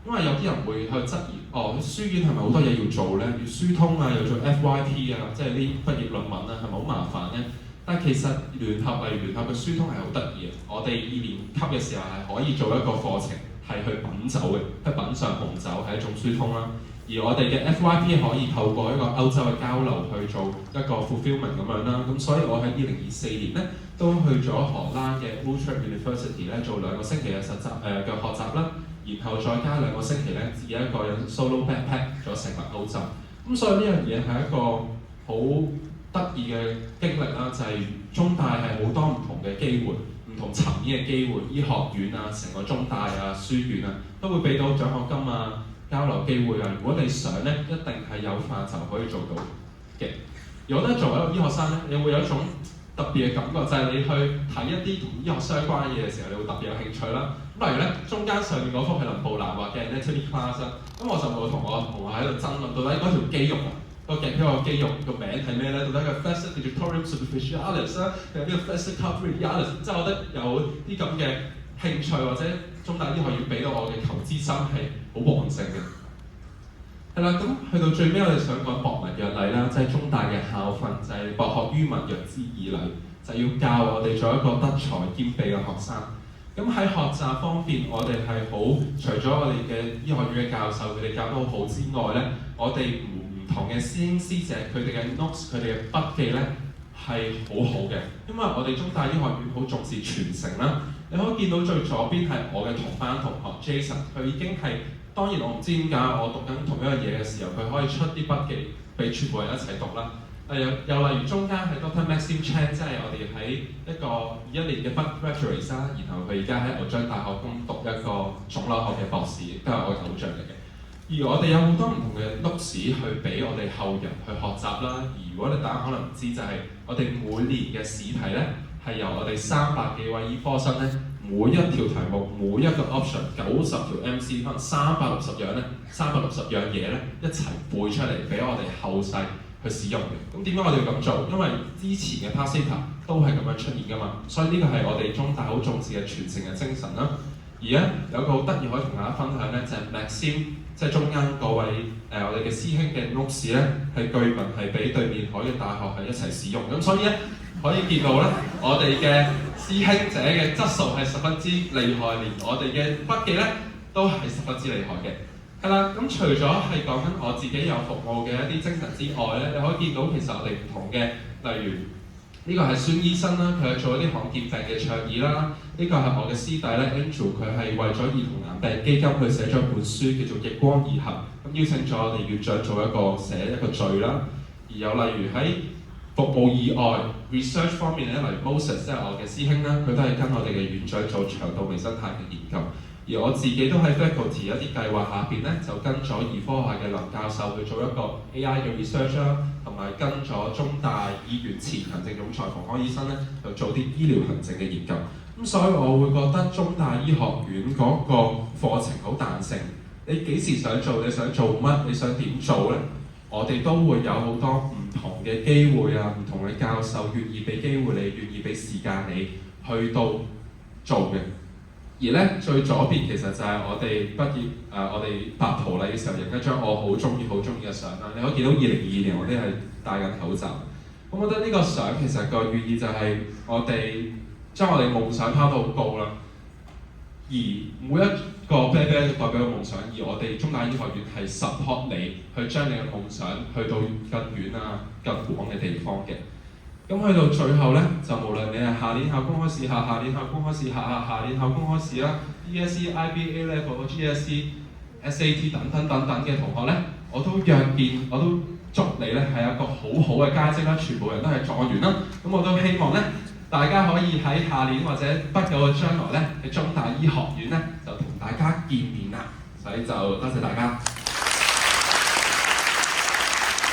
因為有啲人會去質疑，書院係咪好多嘢要做咧？要書通啊，又做 FYP 啊，即係啲畢業論文啊，係咪好麻煩咧？但係其實例如聯合嘅書通係好得意嘅。我哋2年級嘅時候係可以做一個課程，係去品酒嘅，即係品嚐紅酒係一種書通啦。而我哋嘅 FYP 可以透過一個歐洲嘅交流去做一個 fulfillment 咁樣啦。咁所以我喺2024年咧都去咗荷蘭嘅 Utrecht University 咧做2個星期嘅實習嘅學習啦。然後再加2個星期咧，自己一個人 solo backpack 咗成個歐洲。咁所以呢樣嘢係一個好得意嘅經歷啦，就係中大係好多唔同嘅機會，唔同層面嘅機會，醫學院啊，成個中大啊，書院啊，都會俾到獎學金啊、交流機會啊。如果你想咧，一定係有範疇可以做到嘅。而我覺得作為一個醫學生咧，你會有一種特別嘅感覺，就係你去睇一啲同醫學相關嘅嘢嘅時候，你會特別有興趣啦。例如咧，中間上面嗰幅係林布蘭畫嘅 Anatomy Class 啦，咁我就冇同我同學喺度爭論，到底嗰條肌肉啊，個頸椎個肌肉個名係咩咧？到底個 Flexor Digitorum Superficialis 啦，定係邊個 Flexor Carpi-radialis？即係我覺得有啲咁嘅興趣，或者中大醫學院俾到我嘅求知心係好旺盛嘅。係啦，咁去到最尾我哋想講博文約禮啦，即係中大嘅校訓就係博學於文，約之以禮，就要教我哋做一個德才兼備嘅學生。咁喺學習方面，我哋係好，除咗我哋嘅醫學院嘅教授佢哋教得好好之外咧，我哋唔同嘅師兄師姐佢哋嘅 notes 佢哋嘅筆記咧係好好嘅，因為我哋中大醫學院好重視傳承啦。你可以見到最左邊係我嘅同班同學 Jason， 佢已經係，當然我唔知點解我讀緊同一個嘢嘅時候，佢可以出啲筆記俾全部人一齊讀啦。又例如中間係 Dr. Maxime Chan， 即係我哋喺一個1年嘅 graduate 啦，然後佢而家喺牛津大學攻讀一個腫瘤學嘅博士，都係我嘅偶像嚟嘅。而我哋有好多唔同嘅 notes 去俾我哋後人去學習啦。而如果大家可能唔知，就係我哋每年嘅試題咧，係由我哋300幾位醫科生咧，每一條題目、每一個 option、90條 MC， 可能360樣咧，360樣嘢咧，一齊背出嚟俾我哋後世去使用嘅。咁點解我哋要咁做？因為之前嘅 past paper 都係咁樣出現㗎嘛，所以呢個係我哋中大好重視嘅傳承嘅精神啦。而咧有個好得意可以同大家分享咧，就係 Maxime， 即係中間嗰位我哋嘅師兄嘅 notes 咧，係據聞係俾對面海嘅大學係一齊使用。咁所以咧可以見到咧，我哋嘅師兄姐嘅質素係十分之厲害，連我哋嘅筆記咧都係十分之厲害嘅。係啦，咁除咗係講緊我自己有服務嘅一啲精神之外咧，你可以見到其實我哋唔同嘅，例如呢個係孫醫生啦，佢係做一啲罕見病嘅倡議啦。呢個係我嘅師弟咧 Andrew， 佢係為咗兒童癌病基金去寫咗一本書叫做《逆光而行》，咁邀請咗我哋院長做寫一個序啦。而有例如喺服務以外 research 方面咧，例如 Moses 即係我嘅師兄啦，佢都係跟我哋嘅院長做腸道微生態嘅研究。而我自己都喺 faculty 一啲計劃下邊咧，就跟咗兒科學嘅林教授去做一個 AI 嘅 research 啦，同埋跟咗中大醫院前行政總裁馮康醫生咧，去做啲醫療行政嘅研究。咁所以我會覺得中大醫學院嗰個課程好彈性，你幾時想做，你想做乜，你想點做咧？我哋都會有好多唔同嘅機會啊，唔同嘅教授願意俾機會你，願意俾時間你去到做嘅。而咧最左邊其實就係我哋畢業我哋拍圖禮嘅時候影一張我好中意嘅相啦。你可以見到2022年我哋係戴緊口罩。咁我覺得呢個相其實個寓意就係我哋將我哋夢想拋到好高啦。而每一個啤啤代表嘅夢想，而我哋中大醫學院係 support 你去將你嘅夢想去到更遠啊、更廣嘅地方嘅。咁去到最後咧，就無論你係下年考公開試、下年考公開試、下年考公開試啦、DSE、IB、A-Level、GSE、SAT 等等嘅同學咧，我都祝你咧係一個好好嘅佳績啦，全部人都係狀元啦。咁我都希望咧，大家可以喺下年或者不久嘅將來咧，喺中大醫學院咧就同大家見面啦。所以就多謝大家。